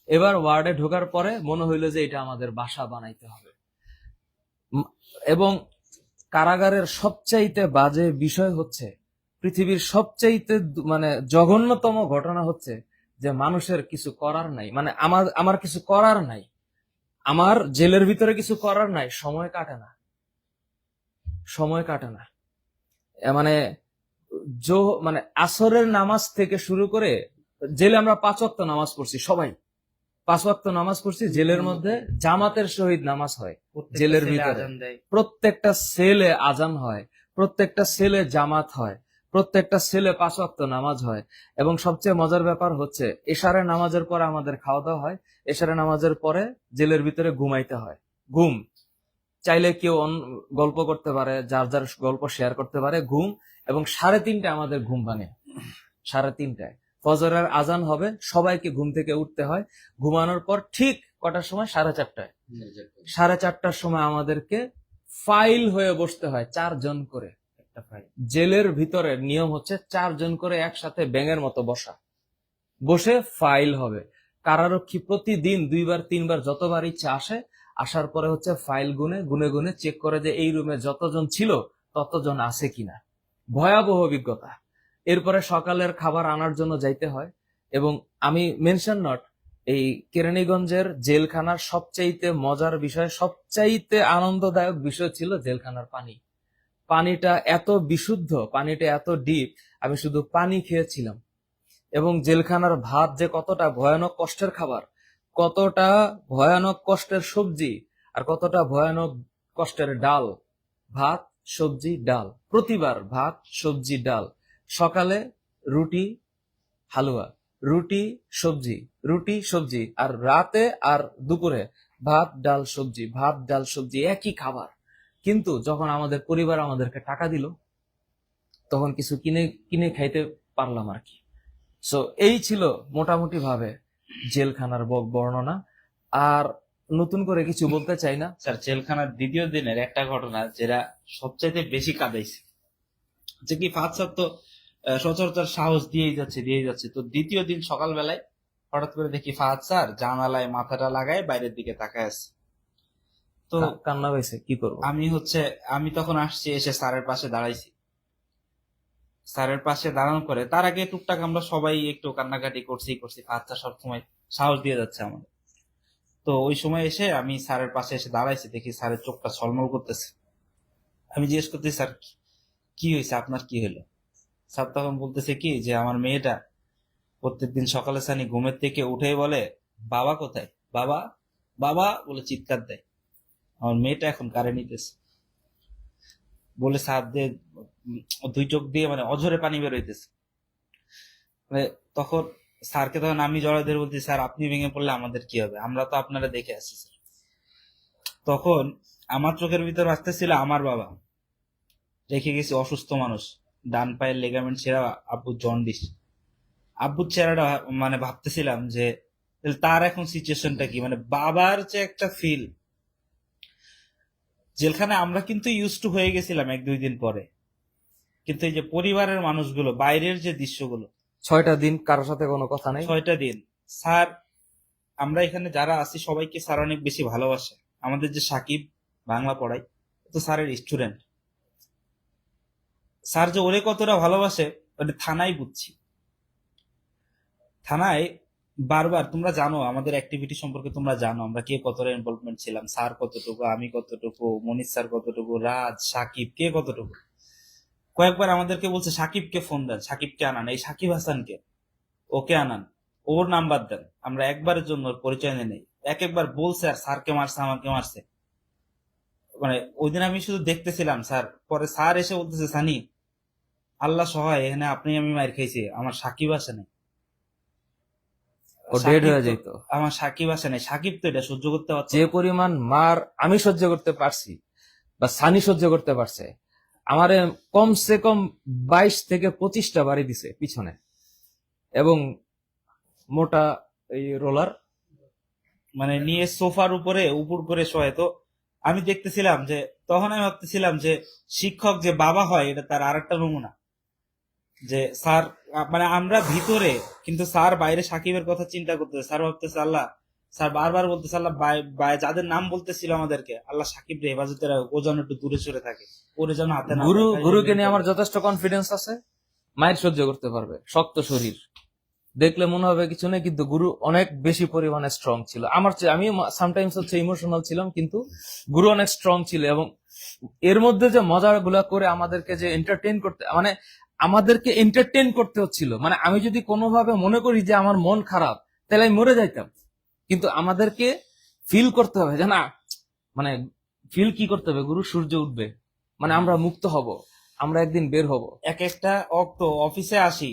এবার ওয়ার্ডে ঢোকার পরে মনে হইলো যে এটা আমাদের বাসা বানাইতে হবে। এবং কারাগারের সবচাইতে বাজে বিষয় হচ্ছে, পৃথিবীর সবচাইতে মানে জঘন্যতম ঘটনা হচ্ছে যে মানুষের কিছু করার নাই, মানে আমার কিছু করার নাই, আমার জেলের ভিতরে কিছু করার নাই, সময় কাটে না। মানে মানে আসরের নামাজ থেকে শুরু করে, জেলে আমরা 5 ওয়াক্ত নামাজ পড়ছি, সবাই 5 ওয়াক্ত নামাজ পড়ছি। জেলের মধ্যে জামাতের সহিত নামাজ হয়, জেলের ভিতরে প্রত্যেকটা সেলে আজান হয়, প্রত্যেকটা সেলে জামাত হয়, প্রত্যেকটা সেলে 5 ওয়াক্ত নামাজ হয়। এবং সবচেয়ে মজার ব্যাপার হচ্ছে, এশারে নামাজের পরে আমাদের খাওয়া দাওয়া হয়, এশারে নামাজের পরে জেলের ভিতরে ঘুমাইতে হয়। ঘুম চাইলে কেউ গল্প করতে পারে, যার যার গল্প শেয়ার করতে পারে, ঘুম। এবং 3:30টায় আমাদের ঘুম ভাঙে, 3:30টায় ফজরের আজান হবে, সবাইকে ঘুম থেকে উঠতে হয়। ঘুমানোর পর ঠিক কটার সময়, 4:30টায়, 4:30টার সময় আমাদেরকে ফাইল হয়ে বসতে হয়, 4 জন করে। জেলের ভিতরে নিয়ম হচ্ছে 4 জন করে একসাথে ব্যাঙের মতো বসে ফাইল হবে। কারারক্ষী প্রতিদিন 2-3 বার যতবার ইচ্ছা আসে, আসার পরে হচ্ছে ফাইল গুনে চেক করে যে এই রুমে যতজন ছিল ততজন আছে কিনা। ভয়াবহ অভিজ্ঞতা। এরপরে সকালের খাবার আনার জন্য যাইতে হয়। এবং আমি মেনশন নট, এই কেরানীগঞ্জের জেলখানার সবচাইতে মজার বিষয়, সবচাইতে আনন্দদায়ক বিষয় ছিল জেলখানার পানিটা এত বিশুদ্ধ, পানিটা এত ডিপ, আমি শুধু পানি খেয়েছিলাম। এবং জেলখানার ভাত যে কতটা ভয়ানক কষ্টের খাবার, কতটা ভয়ানক কষ্টের সবজি, আর কতটা ভয়ানক কষ্টের ডাল। ভাত, সবজি, ডাল, প্রতিবার ভাত, সবজি, ডাল। সকালে রুটি, হালুয়া, রুটি, সবজি, আর রাতে আর দুপুরে ভাত, ডাল, সবজি, একই খাবার। কিন্তু যখন আমাদের পরিবার আমাদেরকে টাকা দিল, তখন কিছু কিনে খাইতে পারলাম আর কি। সো এই ছিল মোটামুটি ভাবে জেলখানার বর্ণনা। আর নতুন করে কিছু বলতে চাই না। স্যার, জেলখানার দ্বিতীয় দিনের একটা ঘটনা যেটা সবচাইতে বেশি কাঁদাইছে, যে কি ফাহাদ স্যার তো সচরাচর সাহস দিয়েই যাচ্ছে। তো দ্বিতীয় দিন সকালবেলায় হঠাৎ করে দেখি ফাহাদ স্যার জানালায় মাথাটা লাগায় বাইরের দিকে তাকায় আছে। তো কান্না পাইছে, কি করবো। আমি তখন আসছি, এসে স্যারের পাশে দাঁড়াইছি। স্যারের পাশে দাঁড়ানোর পরে তার আগে টুকটাক আমরা সবাই একটু কান্নাকাটি করছি। ফাহাদ স্যার সবসময় সাহস দিয়ে যাচ্ছে আমাদের। তো ওই সময় এসে আমি স্যারের পাশে এসে দাঁড়াইছি, দেখি স্যারের চোখটা ছলমল করতেছে। আমি জিজ্ঞেস করতেছি, স্যার কি হয়েছে, আপনার কি হলো? স্যার তখন বলতেছে কি, যে আমার মেয়েটা প্রত্যেকদিন সকালে সানি ঘুমের থেকে উঠেই বলে বাবা কোথায়, বাবা বাবা বলে চিৎকার দেয়। আমার মেয়েটা এখন কারে নিতেছে বলে স্যার দিয়ে দুই চোখ দিয়ে মানে অঝরে পানি বের হইতেছে। মানে তখন স্যারকে তখন আমি জড়াই ধরে বলছি, স্যার আপনি ভেঙে পড়লে আমাদের কি হবে, আমরা তো আপনারা দেখে আসছি স্যার। তখন আমার চোখের ভিতর আসতেছিল আমার বাবা, রেখে গেছি অসুস্থ মানুষ, ডান পায়ের লেগামেন্ট ছেঁড়া, আব্বু জন্ডিস। আব্বুর চেহারাটা মানে ভাবতেছিলাম যে তাহলে তার এখন সিচুয়েশনটা কি, মানে বাবার যে একটা ফিল। জেলখানায় আমরা কিন্তু ইউজ টু হয়ে গেছিলাম 1-2 দিন পরে, কিন্তু এই যে পরিবারের মানুষগুলো, বাইরের যে দৃশ্যগুলো, 6টা দিন কারোর সাথে কোনো কথা নেই। 6টা দিন স্যার, আমরা এখানে যারা আছি সবাইকে স্যার অনেক বেশি ভালোবাসে। আমাদের যে সাকিব বাংলা পড়াই, তো স্যারের স্টুডেন্ট, স্যার যে ওরে কতটা ভালোবাসে মানে থানায় বুঝছি। থানায় বারবার, তোমরা জানো আমাদের অ্যাক্টিভিটি সম্পর্কে, তোমরা জানো আমরা কে কতটা ইনভলভমেন্ট ছিলাম, স্যার কতটুকু, আমি কতটুকু, মনির স্যার কতটুকু, রাজ, সাকিব কে কতটুকু। কয়েকবার আমাদেরকে বলছে সাকিবকে ফোন দেন, সাকিবকে আনান, এই সাকিব হাসানকে ওকে আনান, ওর নাম্বার দেন। আমরা একবারের জন্য ওর পরিচয় নেই, একবার বলছে আর স্যারকে মারছে, আমাকে মারছে। মানে ওই দিন আমি শুধু দেখতেছিলাম স্যার, পরে স্যার এসে বলতেছে, সানি আল্লাহ সহায় এখানে আপনি আমি মার খাইছি, আমার সাকিব আসে নাই, ও ডেড হয়ে যেত। আমার সাকিব আসে নাই, সাকিব তো এটা সহ্য করতে পারছে যে না। পরিমাণ মার আমি সহ্য করতে পারছি বা সানি সহ্য করতে পারছে, আমারে কমসে কম 22 থেকে 25টা বাড়ি দিছে পিছনে, এবং মোটা এই রোলার। মানে নিয়ে সোফার উপরে উপর করে শোয়। তো আমি দেখতেছিলাম যে, তখন আমি ভাবতেছিলাম যে শিক্ষক যে বাবা হয় এটা তার আরেকটা নমুনা। যে স্যার মানে আমরা ভিতরে, কিন্তু স্যার বাইরে সাকিবের কথা চিন্তা করতেছে। স্যার ভাবতেছে আল্লাহ, স্যার বারবার বলতেছে আল্লাহ, যাদের নাম বলতেছিল আমাদেরকে, আল্লাহ সাকিব রে হেফাজতে রাখো, ও যেন একটু দূরে সরে থাকে, ওরে যেন হাতে না পায়। গুরুকে নিয়ে আমার যথেষ্ট কনফিডেন্স আছে, মায়ের সহ্য করতে পারবে, শক্ত শরীর, দেখলে মনে হবে কিছু নেই, কিন্তু গুরু অনেক বেশি পরিমাণে স্ট্রং ছিল আমার চেয়ে। আমি সামটাইমস হচ্ছে ইমোশনাল ছিলাম, কিন্তু গুরু অনেক স্ট্রং ছিল। এবং এর মধ্যে যে মজাগুলা করে আমাদেরকে যে এন্টারটেইন করতে, মানে আমাদেরকে এন্টারটেইন করতে হচ্ছিল, মানে আমি যদি কোনোভাবে মনে করি যে আমার মন খারাপ, তাহলে আমি মরে যাইতাম। কিন্তু আমাদেরকে ফিল করতে হবে যে না, মানে ফিল কি করতে হবে, গুরু সূর্য উঠবে, মানে আমরা মুক্ত হব, আমরা একদিন বের হব। এক একটা অক্ত অফিসে আসি,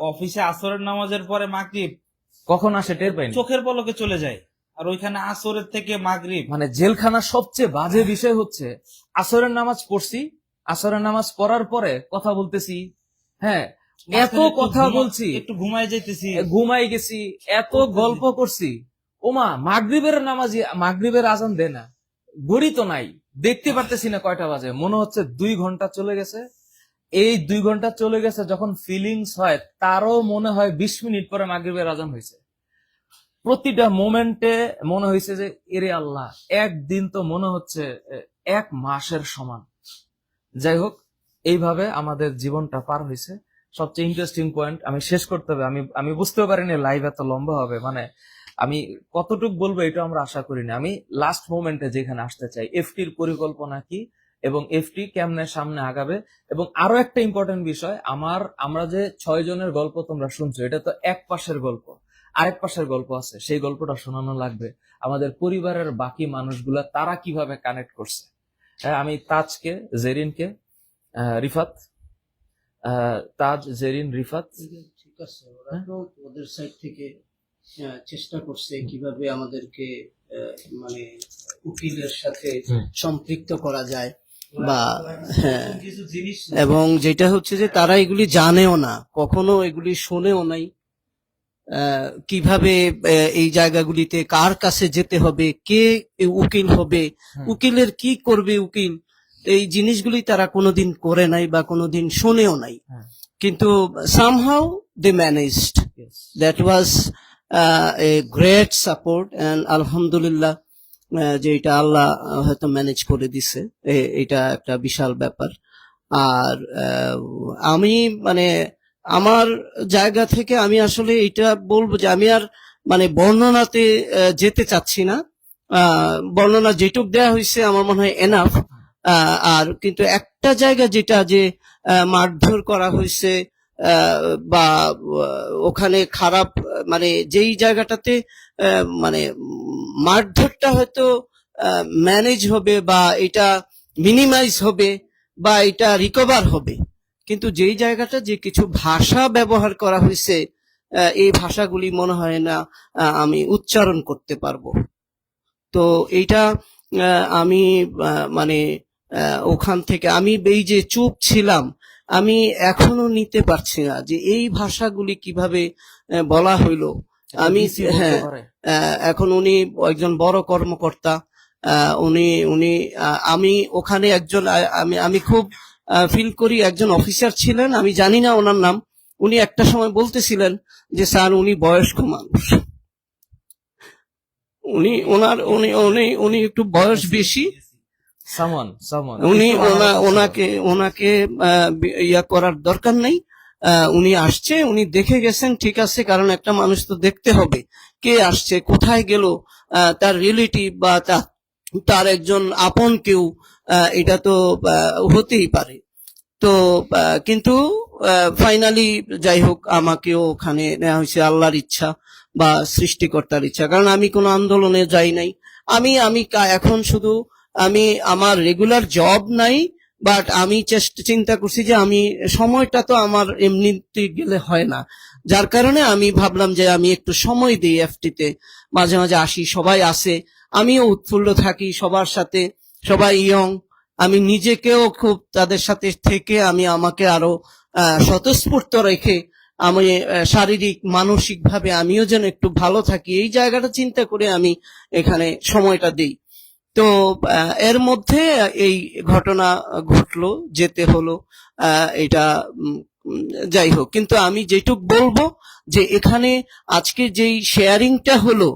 অফিসে আসরের নামাজের পরে মাগরিব কখন আসে টের পাইনি। চোখের পলকে চলে যায়, আর ওইখানে আসরের থেকে মাগরিব। মানে জেলখানার সবচেয়ে বাজে বিষয় হচ্ছে, আসরের নামাজ পড়ছি, আসরের নামাজ পড়ার পরে কথা বলতেছি, হ্যাঁ এত কথা বলছি, একটু ঘুমায় যাইতেছি, ঘুমাই গেছি, এত গল্প করছি, ওমা মাগরিবের নামাজি, মাগরিবের আজান দে না, গড়ি তো নাই, দেখতে পারতেছি না কয়টা বাজে, মনে হচ্ছে 2 ঘন্টা চলে গেছে। এই 2 ঘন্টা চলে গেছে যখন ফিলিংস হয়, তারও মনে হয় 20 মিনিট পরে মাগরিবের আজান হয়েছে। প্রতিটা মোমেন্টে মনে হয়েছে যে এরে আল্লাহ, একদিন তো মনে হচ্ছে 1 মাসের সমান। যাই হোক, এইভাবে আমাদের জীবনটা পার হয়েছে। সবচেয়ে ইন্টারেস্টিং পয়েন্ট আমি শেষ করতে হবে, আমি বুঝতেও পারিনি লাইভ এত লম্বা হবে, মানে আমি কতটুক বলবো এটা আমরা আশা করিনি। আমি লাস্ট মোমেন্টে যেখানে আসতে চাই, এফটির পরিকল্পনা কি এবং এফটি কেমনে সামনে আগাবে। এবং আরো একটা ইম্পর্টেন্ট বিষয়, আমরা যে 6 জনের গল্প তোমরা শুনছো, এটা তো এক পাশের গল্প, আরেক পাশের গল্প আছে, সেই গল্পটা শোনানো লাগবে। আমাদের পরিবারের বাকি মানুষগুলা তারা কিভাবে কানেক্ট করছে। আমি তাজকে, জেরিনকে, রিফাত, তাজ, জেরিন, রিফাত, ঠিক আছে, ওরা তো ওদের সাইড থেকে চেষ্টা করছে কিভাবে আমাদেরকে মানে উকিলের সাথে সম্পৃক্ত করা যায়, বা হ্যাঁ, কিছু জিনিস এবং যেটা হচ্ছে যে তারা এগুলি জানেও না, কখনো এগুলি শোনেও নাই, কিভাবে এই জায়গাগুলিতে কার কাছে যেতে হবে, কে উকিল হবে, উকিলের কি করবে উকিল, এই জিনিসগুলি তারা কোনোদিন করে নাই বা কোনোদিন শোনেও নাই। কিন্তু somehow they managed. That was a great support, and আলহামদুলিল্লাহ যে এটা আল্লাহ হয়তো ম্যানেজ করে দিছে, এটা একটা বিশাল ব্যাপার। আর আমি মানে আমার জায়গা থেকে আমি আসলে এটা বলবো যে আমি আর মানে বর্ণনাতে যেতে চাচ্ছি না, বর্ণনা যেটুক দেয়া হয়েছে আমার মনে হয় এনাফ। আর কিন্তু একটা জায়গা যেটা যে মারধর করা হয়েছে, বা ওখানে খারাপ মানে যেই জায়গাটাতে মানে মারধরটা হয়তো ম্যানেজ হবে বা এটা মিনিমাইজ হবে বা এটা রিকভার হবে, কিন্তু যেই জায়গাটা যে কিছু ভাষা ব্যবহার করা হয়েছে এই ভাষাগুলি মনে হয় না আমি উচ্চারণ করতে পারবো। তো এইটা আমি মানে ওখান থেকে আমি এই যে চুপ ছিলাম, আমি এখনো নিতে পারছি না যে এই ভাষাগুলি কিভাবে বলা হইলো। আমি BC বলতে হ্যাঁ পারে। এখন উনি একজন বড় কর্মকর্তা, উনি উনি আমি ওখানে একজন আমি খুব ফিল করি একজন অফিসার ছিলেন, আমি জানি না ওনার নাম। উনি একটা সময় বলতেছিলেন যে স্যার উনি বয়স্ক মানুষ, উনি ওনার উনি উনি উনি একটু বয়স বেশি, সামন উনি ওনাকে ইয়া করার দরকার নেই। উনি আসছে, উনি দেখে গেছেন, ঠিক আছে, কারণ একটা মানুষ তো দেখতে হবে কে আসছে, কোথায় গেল, তার রিলেটিভ বা তার একজন আপন কেউ, এটা তো হতেই পারে। তো কিন্তু ফাইনালি যাই হোক আমাকেও ওখানে নেওয়া হয়েছে আল্লাহর ইচ্ছা বা সৃষ্টিকর্তার ইচ্ছা, কারণ আমি কোনো আন্দোলনে যাই নাই। আমি এখন শুধু আমি আমার রেগুলার জব নাই, বাট আমি চিন্তা করছি যে আমি সময়টা তো আমার এমনিতে গেলে হয় না, যার কারণে আমি ভাবলাম যে আমি একটু সময় দিই এফটিতে, মাঝে মাঝে আসি, সবাই আসে, আমিও উৎফুল্ল থাকি সবার সাথে, সবাই ইয়ং, আমি নিজেকেও খুব তাদের সাথে থেকে আমি আমাকে আরো স্বতঃস্ফূর্ত রেখে আমি শারীরিক মানসিক ভাবে আমিও যেন একটু ভালো থাকি, এই জায়গাটা চিন্তা করে আমি এখানে সময়টা দিই। তো এর মধ্যে এই ঘটনা ঘটলো, যেতে হলো, এটা যাই হোক, কিন্তু আমি যেটুক বলবো যে এখানে আজকে যেই শেয়ারিংটা হলো,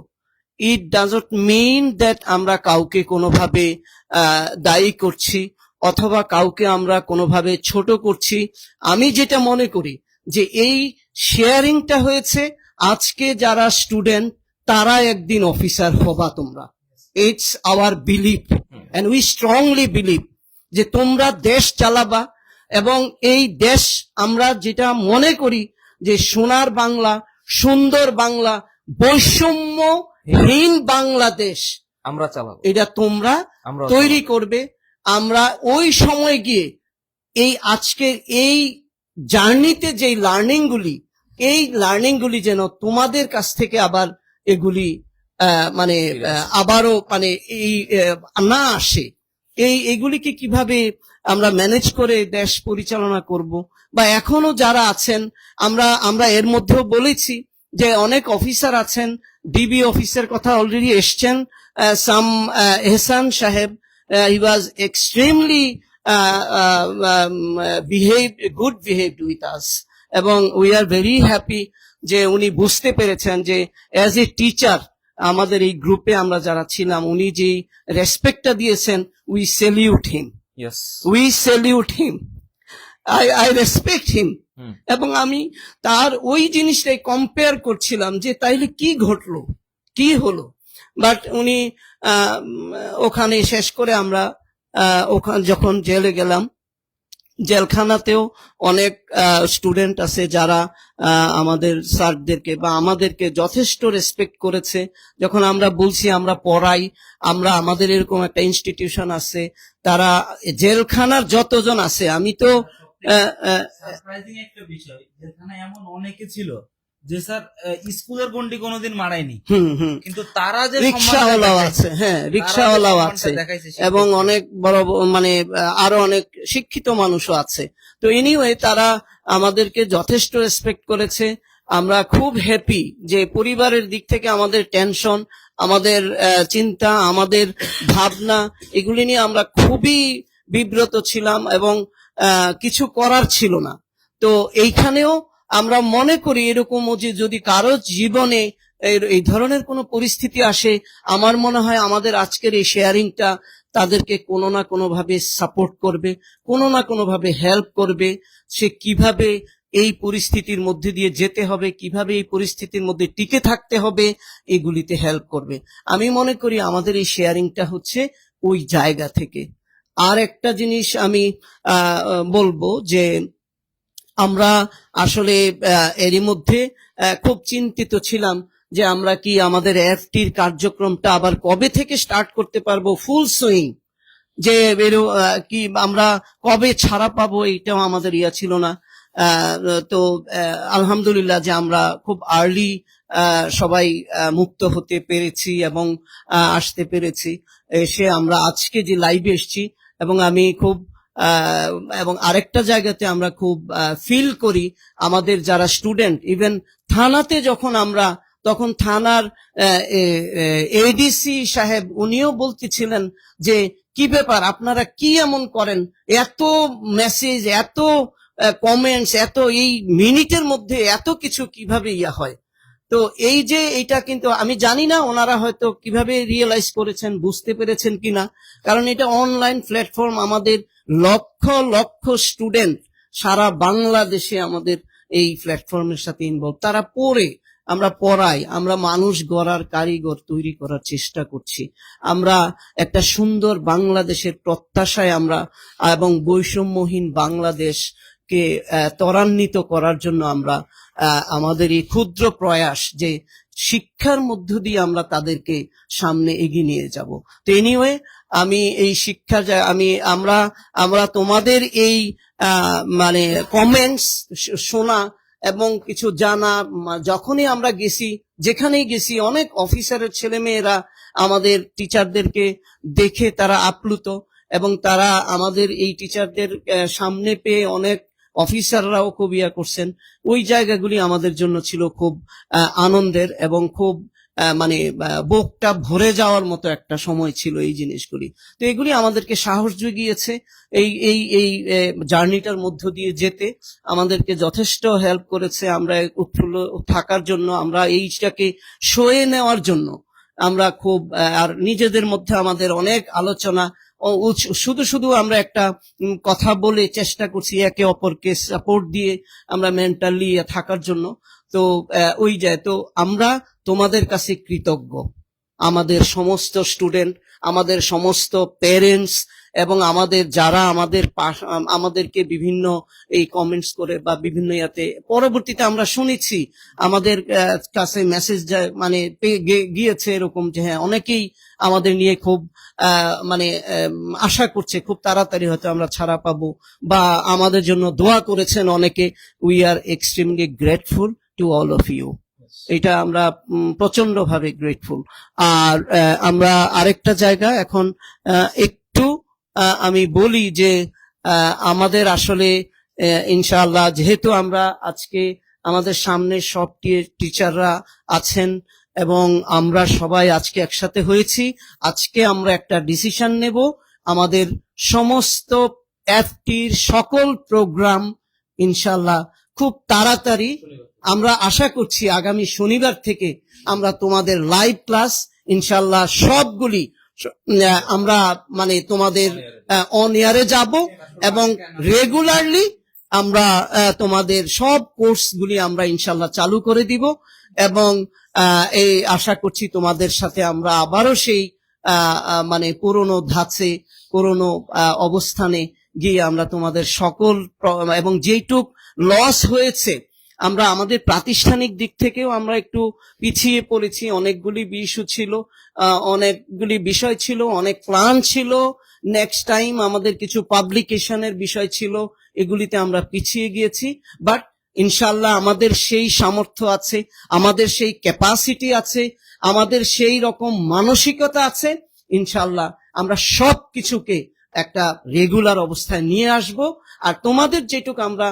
ইট ডাজন্ট মিন দ্যাট আমরা কাউকে কোনোভাবে দায়ী করছি অথবা কাউকে আমরা কোনোভাবে ছোট করছি। আমি যেটা মনে করি যে এই শেয়ারিংটা হয়েছে, আজকে যারা স্টুডেন্ট তারা একদিন অফিসার হবা তোমরা, it's our believe and we strongly believe যে তোমরা দেশ চালাবা, এবং এই দেশ আমরা যেটা মনে করি যে সোনার বাংলা, সুন্দর বাংলা, বৈষম্যহীন বাংলাদেশ আমরা চালাবো, এটা তোমরা আমরা তৈরি করবে। আমরা ওই সময় গিয়ে এই আজকের এই জার্নিতে যে এই লার্নিং গুলি যেন তোমাদের কাছ থেকে আবার এগুলি মানে আবারও মানে এই না আসে, এইগুলিকে কিভাবে আমরা ম্যানেজ করে দেশ পরিচালনা করব, বা এখনো যারা আছেন, আমরা এর মধ্যেও বলেছি যে অনেক অফিসার আছেন, ডিবি অফিসের কথা অলরেডি এসছেন, সাম এহসান সাহেব, he was extremely good behaved with us, এবং we are very happy যে উনি বুঝতে পেরেছেন যে অ্যাজ এ টিচার আমাদের এই গ্রুপে আমরা যারা ছিলাম উনি যে রেসপেক্টটা দিয়েছেন, we salute him, I respect him. এবং আমি তার ওই জিনিসটাই কম্পেয়ার করছিলাম যে তাইলে কি ঘটলো, কি হলো, বাট উনি ওখানে শেষ করে আমরা ওখানে যখন জেলে গেলাম, জেলখানাতেও অনেক স্টুডেন্ট আছে যারা আমাদের স্যারদেরকে বা আমাদেরকে যথেষ্ট রেসপেক্ট করেছে। যখন আমরা বলছি আমরা পড়াই, আমাদের এরকম একটা ইনস্টিটিউশন আছে, তারা জেলখানার যতজন আছে, আমি তো সারপ্রাইজিং একটা বিষয়, যেখানে এমন অনেকে ছিল যে স্যার স্কুলের গন্ডি কোনোদিন মারায়নি, কিন্তু তারা যে রিক্সাওয়ালাও আছে, হ্যাঁ রিক্সাওয়ালাও আছে, এবং অনেক বড় মানে আরো অনেক শিক্ষিত মানুষও আছে। তো এনিওয়ে তারা আমাদেরকে যথেষ্ট রেসপেক্ট করেছে। আমরা খুব হ্যাপি যে পরিবারের দিক থেকে আমাদের টেনশন, আমাদের চিন্তা, আমাদের ভাবনা, এগুলি নিয়ে আমরা খুবই বিব্রত ছিলাম এবং কিছু করার ছিল না। তো এইখানেও আমরা মনে করি এরকম যে যদি কারো জীবনে এই ধরনের কোনো পরিস্থিতি আসে, আমার মনে হয় আমাদের আজকের এই শেয়ারিংটা তাদেরকে কোনো না কোনো ভাবে সাপোর্ট করবে, কোনো না কোনো ভাবে হেল্প করবে, সে কিভাবে এই পরিস্থিতির মধ্যে দিয়ে যেতে হবে, কিভাবে এই পরিস্থিতির মধ্যে টিকে থাকতে হবে, এগুলিতে হেল্প করবে। আমি মনে করি আমাদের এই শেয়ারিংটা হচ্ছে ওই জায়গা থেকে। আর একটা জিনিস আমি বলবো যে আমরা আসলে এরই মধ্যে খুব চিন্তিত ছিলাম যে আমরা কি আমাদের এফটির কার্যক্রমটা আবার কবে থেকে স্টার্ট করতে পারবো ফুল সুইং, যে কি আমরা কবে ছাড়া পাবো এইটাও আমাদের ইয়া ছিল না। তো আলহামদুলিল্লাহ যে আমরা খুব আর্লি সবাই মুক্ত হতে পেরেছি এবং আসতে পেরেছি। এসে আমরা আজকে যে লাইভে এসেছি এবং আমি খুব এবং আরেকটা জায়গাতে আমরা খুব ফিল করি আমাদের যারা স্টুডেন্ট, ইভেন থানাতে যখন আমরা, তখন থানার এডিসি সাহেব উনিও বলতেছিলেন যে কি ব্যাপার আপনারা কি এমন করেন, এত মেসেজ, এত কমেন্টস, এত এই মিনিটের মধ্যে এত কিছু কিভাবে ইয়া হয়। তো এই যে এইটা কিন্তু আমি জানি না ওনারা হয়তো কিভাবে রিয়েলাইজ করেছেন, বুঝতে পেরেছেন কিনা, কারণ এটা অনলাইন প্ল্যাটফর্ম, আমাদের লক্ষ লক্ষ স্টুডেন্ট সারা বাংলাদেশে আমাদের এই প্ল্যাটফর্মের সাথে ইনভলভ, তারা পড়ে, আমরা পড়াই, আমরা মানুষ গড়ার কারিগর তৈরি করার চেষ্টা করছি। আমরা একটা সুন্দর বাংলাদেশের প্রত্যাশায় আমরা এবং বৈষম্যহীন বাংলাদেশকে ত্বরান্বিত করার জন্য আমরা আমাদের এই ক্ষুদ্র প্রয়াস যে শিক্ষার মধ্য দিয়ে আমরা তাদেরকে সামনে এগিয়ে নিয়ে যাব। তো এনিওয়ে আমি এই শিক্ষার আমরা তোমাদের এই মানে কমেন্টস শোনা এবং কিছু জানা, যখনই আমরা গেছি, যেখানেই গেছি, অনেক অফিসারের ছেলে মেয়েরা আমাদের টিচারদেরকে দেখে তারা আপ্লুত, এবং তারা আমাদের এই টিচারদের সামনে পেয়ে অনেক অফিসাররাও খুব ইয়া করছেন। ওই জায়গাগুলি আমাদের জন্য ছিল খুব আনন্দের এবং খুব মানে বুকটা ভরে যাওয়ার মতো একটা সময় ছিল এই জিনিসগুলি। তো এগুলি আমাদেরকে সাহস জুগিয়েছে এই এই এই জার্নিটার মধ্য দিয়ে যেতে, আমাদেরকে যথেষ্ট হেল্প করেছে আমরা উৎফুল্ল থাকার জন্য, আমরা এইটাকে সয়ে নেওয়ার জন্য। আমরা খুব আর নিজেদের মধ্যে আমাদের অনেক আলোচনা, শুধু শুধু আমরা একটা কথা বলে চেষ্টা করছি একে অপরকে সাপোর্ট দিয়ে আমরা মেন্টালি থাকার জন্য। তো ওই যায়, তো আমরা তোমাদের কাছে কৃতজ্ঞ, আমাদের সমস্ত স্টুডেন্ট, আমাদের সমস্ত প্যারেন্টস এবং আমাদের যারা আমাদেরকে বিভিন্ন এই কমেন্টস করে বা বিভিন্ন ইয়াতে পরবর্তীতে আমরা শুনেছি আমাদের কাছে মেসেজ মানে গিয়েছে এরকম যে হ্যাঁ অনেকেই আমাদের নিয়ে খুব মানে আশা করছে খুব তাড়াতাড়ি হয়তো আমরা ছাড়া পাবো, বা আমাদের জন্য দোয়া করেছেন অনেকে। We are extremely grateful to all of you, এটা আমরা প্রচন্ড ভাবে গ্রেটফুল। আর আমরা আরেকটা জায়গা এখন একটু আমি বলি যে আমাদের আসলে ইনশাআল্লাহ যেহেতু আমরা আজকে আমাদের সামনে সব টিচাররা আছেন এবং আমরা সবাই আজকে একসাথে হয়েছি, আজকে আমরা একটা ডিসিশন নেব, আমাদের সমস্ত এফটির সকল প্রোগ্রাম ইনশাআল্লাহ খুব তাড়াতাড়ি, আমরা আশা করছি আগামী শনিবার থেকে আমরা তোমাদের লাইভ ক্লাস ইনশাআল্লাহ সবগুলি আমরা মানে তোমাদের অন এয়ারে যাব এবং রেগুলারলি আমরা তোমাদের সব কোর্সগুলি আমরা ইনশাআল্লাহ চালু করে দিব, এবং এই আশা করছি তোমাদের সাথে আমরা আবারও সেই মানে পুরনো ধাঁচে পুরনো অবস্থানে গিয়ে আমরা তোমাদের সকল এবং যেইটুক লস হয়েছে, আমরা আমাদের প্রাতিষ্ঠানিক দিক থেকেও আমরা একটু পিছিয়ে পড়েছি, অনেকগুলি ইস্যু ছিল, অনেকগুলি বিষয় ছিল, অনেক প্ল্যান ছিল, নেক্সট টাইম আমাদের কিছু পাবলিকেশনের বিষয় ছিল, এগুলিতে আমরা পিছিয়ে গিয়েছি। বাট ইনশাআল্লাহ আমাদের সেই সামর্থ্য আছে, আমাদের সেই ক্যাপাসিটি আছে, আমাদের সেই রকম মানসিকতা আছে, ইনশাআল্লাহ আমরা সব কিছুকে একটা রেগুলার অবস্থায় নিয়ে আসব। আর তোমাদের যেটুকু আমরা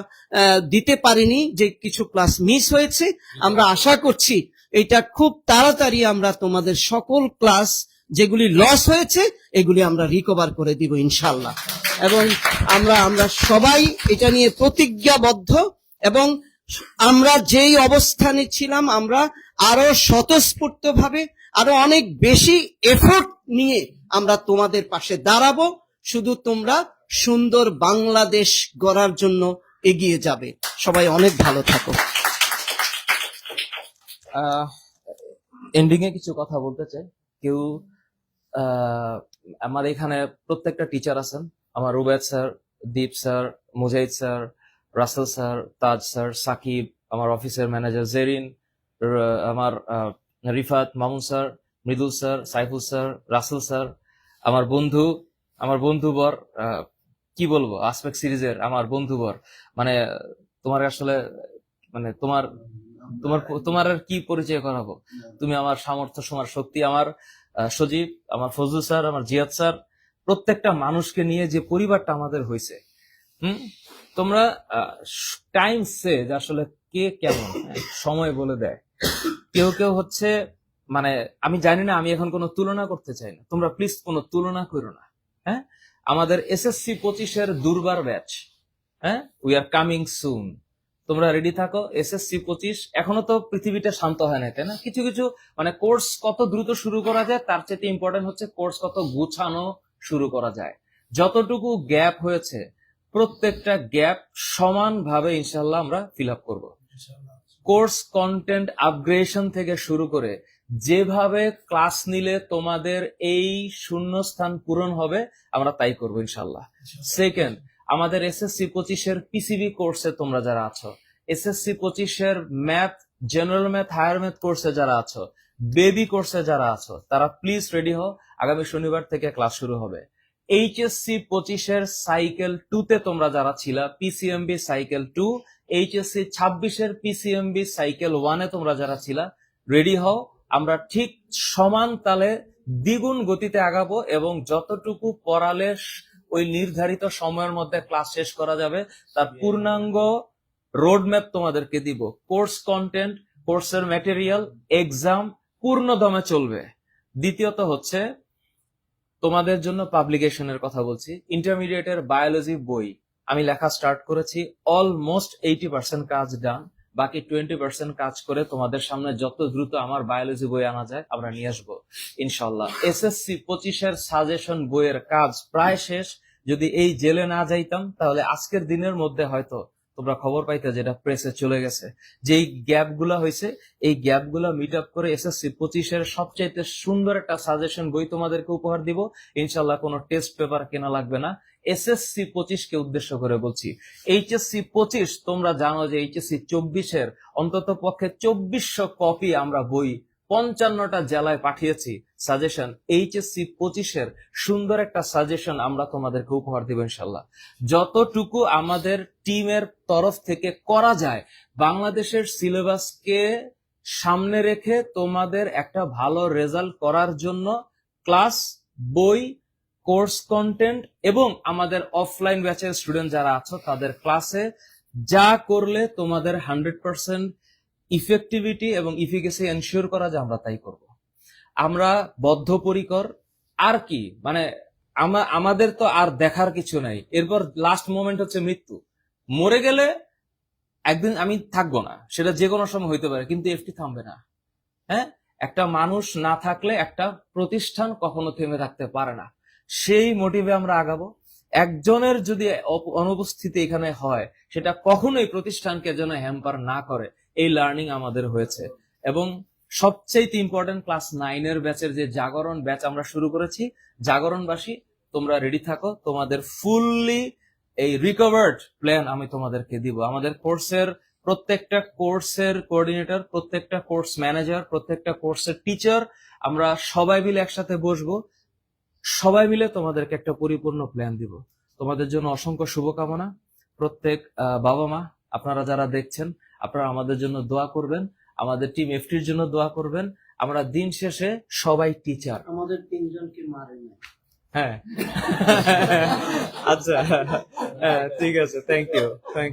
দিতে পারিনি, যে কিছু ক্লাস মিস হয়েছে, আমরা আশা করছি এটা খুব তাড়াতাড়ি আমরা তোমাদের সকল ক্লাস যেগুলি লস হয়েছে এগুলি আমরা রিকভার করে দিব ইনশাআল্লাহ। এবং আমরা সবাই এটা নিয়ে প্রতিজ্ঞাবদ্ধ, এবং আমরা যেই অবস্থানে ছিলাম আমরা আরো স্বতঃস্ফূর্ত ভাবে আরো অনেক বেশি এফোর্ট নিয়ে আমরা তোমাদের পাশে দাঁড়াবো, শুধু তোমরা সুন্দর বাংলাদেশ গড়ার জন্য এগিয়ে যাবে। সবাই অনেক ভালো থাকো। এন্ডিং এ কিছু কথা বলতে চাই। কেউ আমার এখানে প্রত্যেকটা টিচার আছেন, আমার Rubed sir, Deep sir, Mujahid sir, Rasel sir, Taj sir, Sakib, আমার অফিসের ম্যানেজার জেরিন, আমার Rifat, Mamun sir, Mridul sir, Saiful sir, Rasel sir, আমার বন্ধুবর, কি বলবো, আসপেক্ট সিরিজের আমার বন্ধুবর, মানে তোমার আসলে মানে তোমার তোমার তোমার আর কি পরিচয় করাবো, তুমি আমার সামর্থ্য, তোমার শক্তি, আমার সজীব, আমার ফজলু স্যার, আমার জিয়াদ স্যার, প্রত্যেকটা মানুষকে নিয়ে যে পরিবারটা আমাদের হয়েছে। তোমরা টাইম সে যে আসলে কে কেমন, সময় বলে দেয়। কেউ কেউ হচ্ছে মানে আমি জানি না, আমি এখন কোনো তুলনা করতে চাই না, তোমরা প্লিজ কোনো তুলনা করো না। হ্যাঁ, আমাদের SSC 25-এর দুর্বার ব্যাচ, হ্যাঁ, উই আর কামিং সুন। তোমরা রেডি থাকো। SSC 25 এখনো তো পৃথিবীটা শান্ত হয় না, তাই না? কিছু কিছু মানে কোর্স কত দ্রুত শুরু করা যায় তার চেয়ে ইম্পর্টেন্ট হচ্ছে কোর্স কত গুছানো শুরু করা যায়। যতটুকু গ্যাপ হয়েছে প্রত্যেকটা গ্যাপ সমানভাবে ইনশাল্লাহ আমরা ফিল আপ করবো। কোর্স কন্টেন্ট আপগ্রেডেশন থেকে শুরু করে যেভাবে ক্লাস নিলে তোমাদের এই শূন্যস্থান পূরণ হবে আমরা তাই করবো ইনশাল্লাহ। সেকেন্ড, আমাদের SSC 25-এর PCB কোর্সে তোমরা যারা আছো, SSC 25-এর math, general math, higher math কোর্সে যারা আছো, বেবি কোর্সে যারা আছো, তারা প্লিজ রেডি হও, আগামী শনিবার থেকে ক্লাস শুরু হবে। HSC 25-এর সাইকেল 2-তে তোমরা যারা ছিলা, PCMB সাইকেল 2, HSC 26-এর PCMB সাইকেল 1-এ তোমরা যারা ছিলা, রেডি হও। আমরা ঠিক সমান তালে দ্বিগুণ গতিতে আগাবো এবং যতটুকু পড়ালে ওই নির্ধারিত সময়ের মধ্যে ক্লাস শেষ করা যাবে তার পূর্ণাঙ্গ রোডম্যাপ তোমাদেরকে দিব। কোর্স কন্টেন্ট, কোর্সের ম্যাটেরিয়াল, এক্সাম পূর্ণ দমে চলবে। দ্বিতীয়ত হচ্ছে তোমাদের জন্য পাবলিকেশনের কথা বলছি। ইন্টারমিডিয়েটের বায়োলজি বই আমি লেখা স্টার্ট করেছি, অলমোস্ট 80% কাজ ডান, বাকি 20% কাজ করে তোমাদের সামনে যত দ্রুত আমার বায়োলজি বই আনা যায় আমরা নিয়ে আসবো ইনশাল্লাহ। SSC 25-এর সাজেশন বইয়ের কাজ প্রায় শেষ। যদি এই জেলে না যাইতাম তাহলে আজকের দিনের মধ্যে হয়তো তোমরা খবর পাইতে যেটা প্রেসে চলে গেছে। যেই গ্যাপগুলা হয়েছে এই গ্যাপগুলা মিট আপ করে SSC 25-এর সবচাইতে সুন্দর একটা সাজেশন বই তোমাদেরকে উপহার দিব ইনশাল্লাহ। কোনো টেস্ট পেপার কেনা লাগবে না। SSC 25-কে উদ্দেশ্য করে বলছি। HSC 25 তোমরা জানো যে HSC 24-এর অন্তত পক্ষে 2400 কপি আমরা বই 55টা জেলায় পাঠিয়েছি সাজেশন। HSC 25-এর সুন্দর একটা সাজেশন আমরা তোমাদেরকে উপহার দিব ইনশাল্লাহ। যতটুকু আমাদের টিমের তরফ থেকে করা যায় বাংলাদেশের সিলেবাসকে সামনে রেখে তোমাদের একটা ভালো রেজাল্ট করার জন্য ক্লাস, বই, কোর্স কন্টেন্ট এবং আমাদের অফলাইন ব্যাচের স্টুডেন্ট যারা আছো তাদের ক্লাসে যা করলে তোমাদের 100% ইফেক্টিভিটি এবং ইফিকেসি এনশিওর করা যায় আমরা তাই করব। আমরা বদ্ধপরিকর। আর কি মানে আমাদের তো আর দেখার কিছু নাই। এরপর লাস্ট মোমেন্ট হচ্ছে মৃত্যু। মরে গেলে একদিন আমি থাকবো না, সেটা যে কোনো সময় হইতে পারে, কিন্তু এফটি থামবে না। হ্যাঁ, একটা মানুষ না থাকলে একটা প্রতিষ্ঠান কখনো থেমে থাকতে পারে না। সেই মোটিভে আমরা আগাবো। একজনের যদি অনুপস্থিতি এখানে হয় সেটা কখনোই প্রতিষ্ঠানকে যেন হ্যাম্পার না করে, এই লার্নিং আমাদের হয়েছে। এবং সবচেয়ে ইম্পর্টেন্ট ক্লাস 9-এর ব্যাচের যে জাগরণ ব্যাচ আমরা শুরু করেছি, জাগরণবাসী তোমরা রেডি থাকো। তোমাদের ফুললি এই রিকভার্ড প্ল্যান আমি তোমাদেরকে দিব। আমাদের কোর্সের প্রত্যেকটা কোর্সের কোঅর্ডিনেটর, প্রত্যেকটা কোর্স ম্যানেজার, প্রত্যেকটা কোর্সের টিচার, আমরা সবাই মিলে একসাথে বসবো, সবাই মিলে তোমাদেরকে একটা পরিপূর্ণ প্ল্যান দিব। তোমাদের জন্য অসংখ্য শুভকামনা। প্রত্যেক বাবা মা আপনারা যারা দেখছেন আপনারা আমাদের জন্য দোয়া করবেন, আমাদের টিম এফটির জন্য দোয়া করবেন। আমরা দিন শেষে সবাই টিচার। আমাদের 3 জনকে মারে না। হ্যাঁ আচ্ছা, হ্যাঁ ঠিক আছে, থ্যাংক ইউ।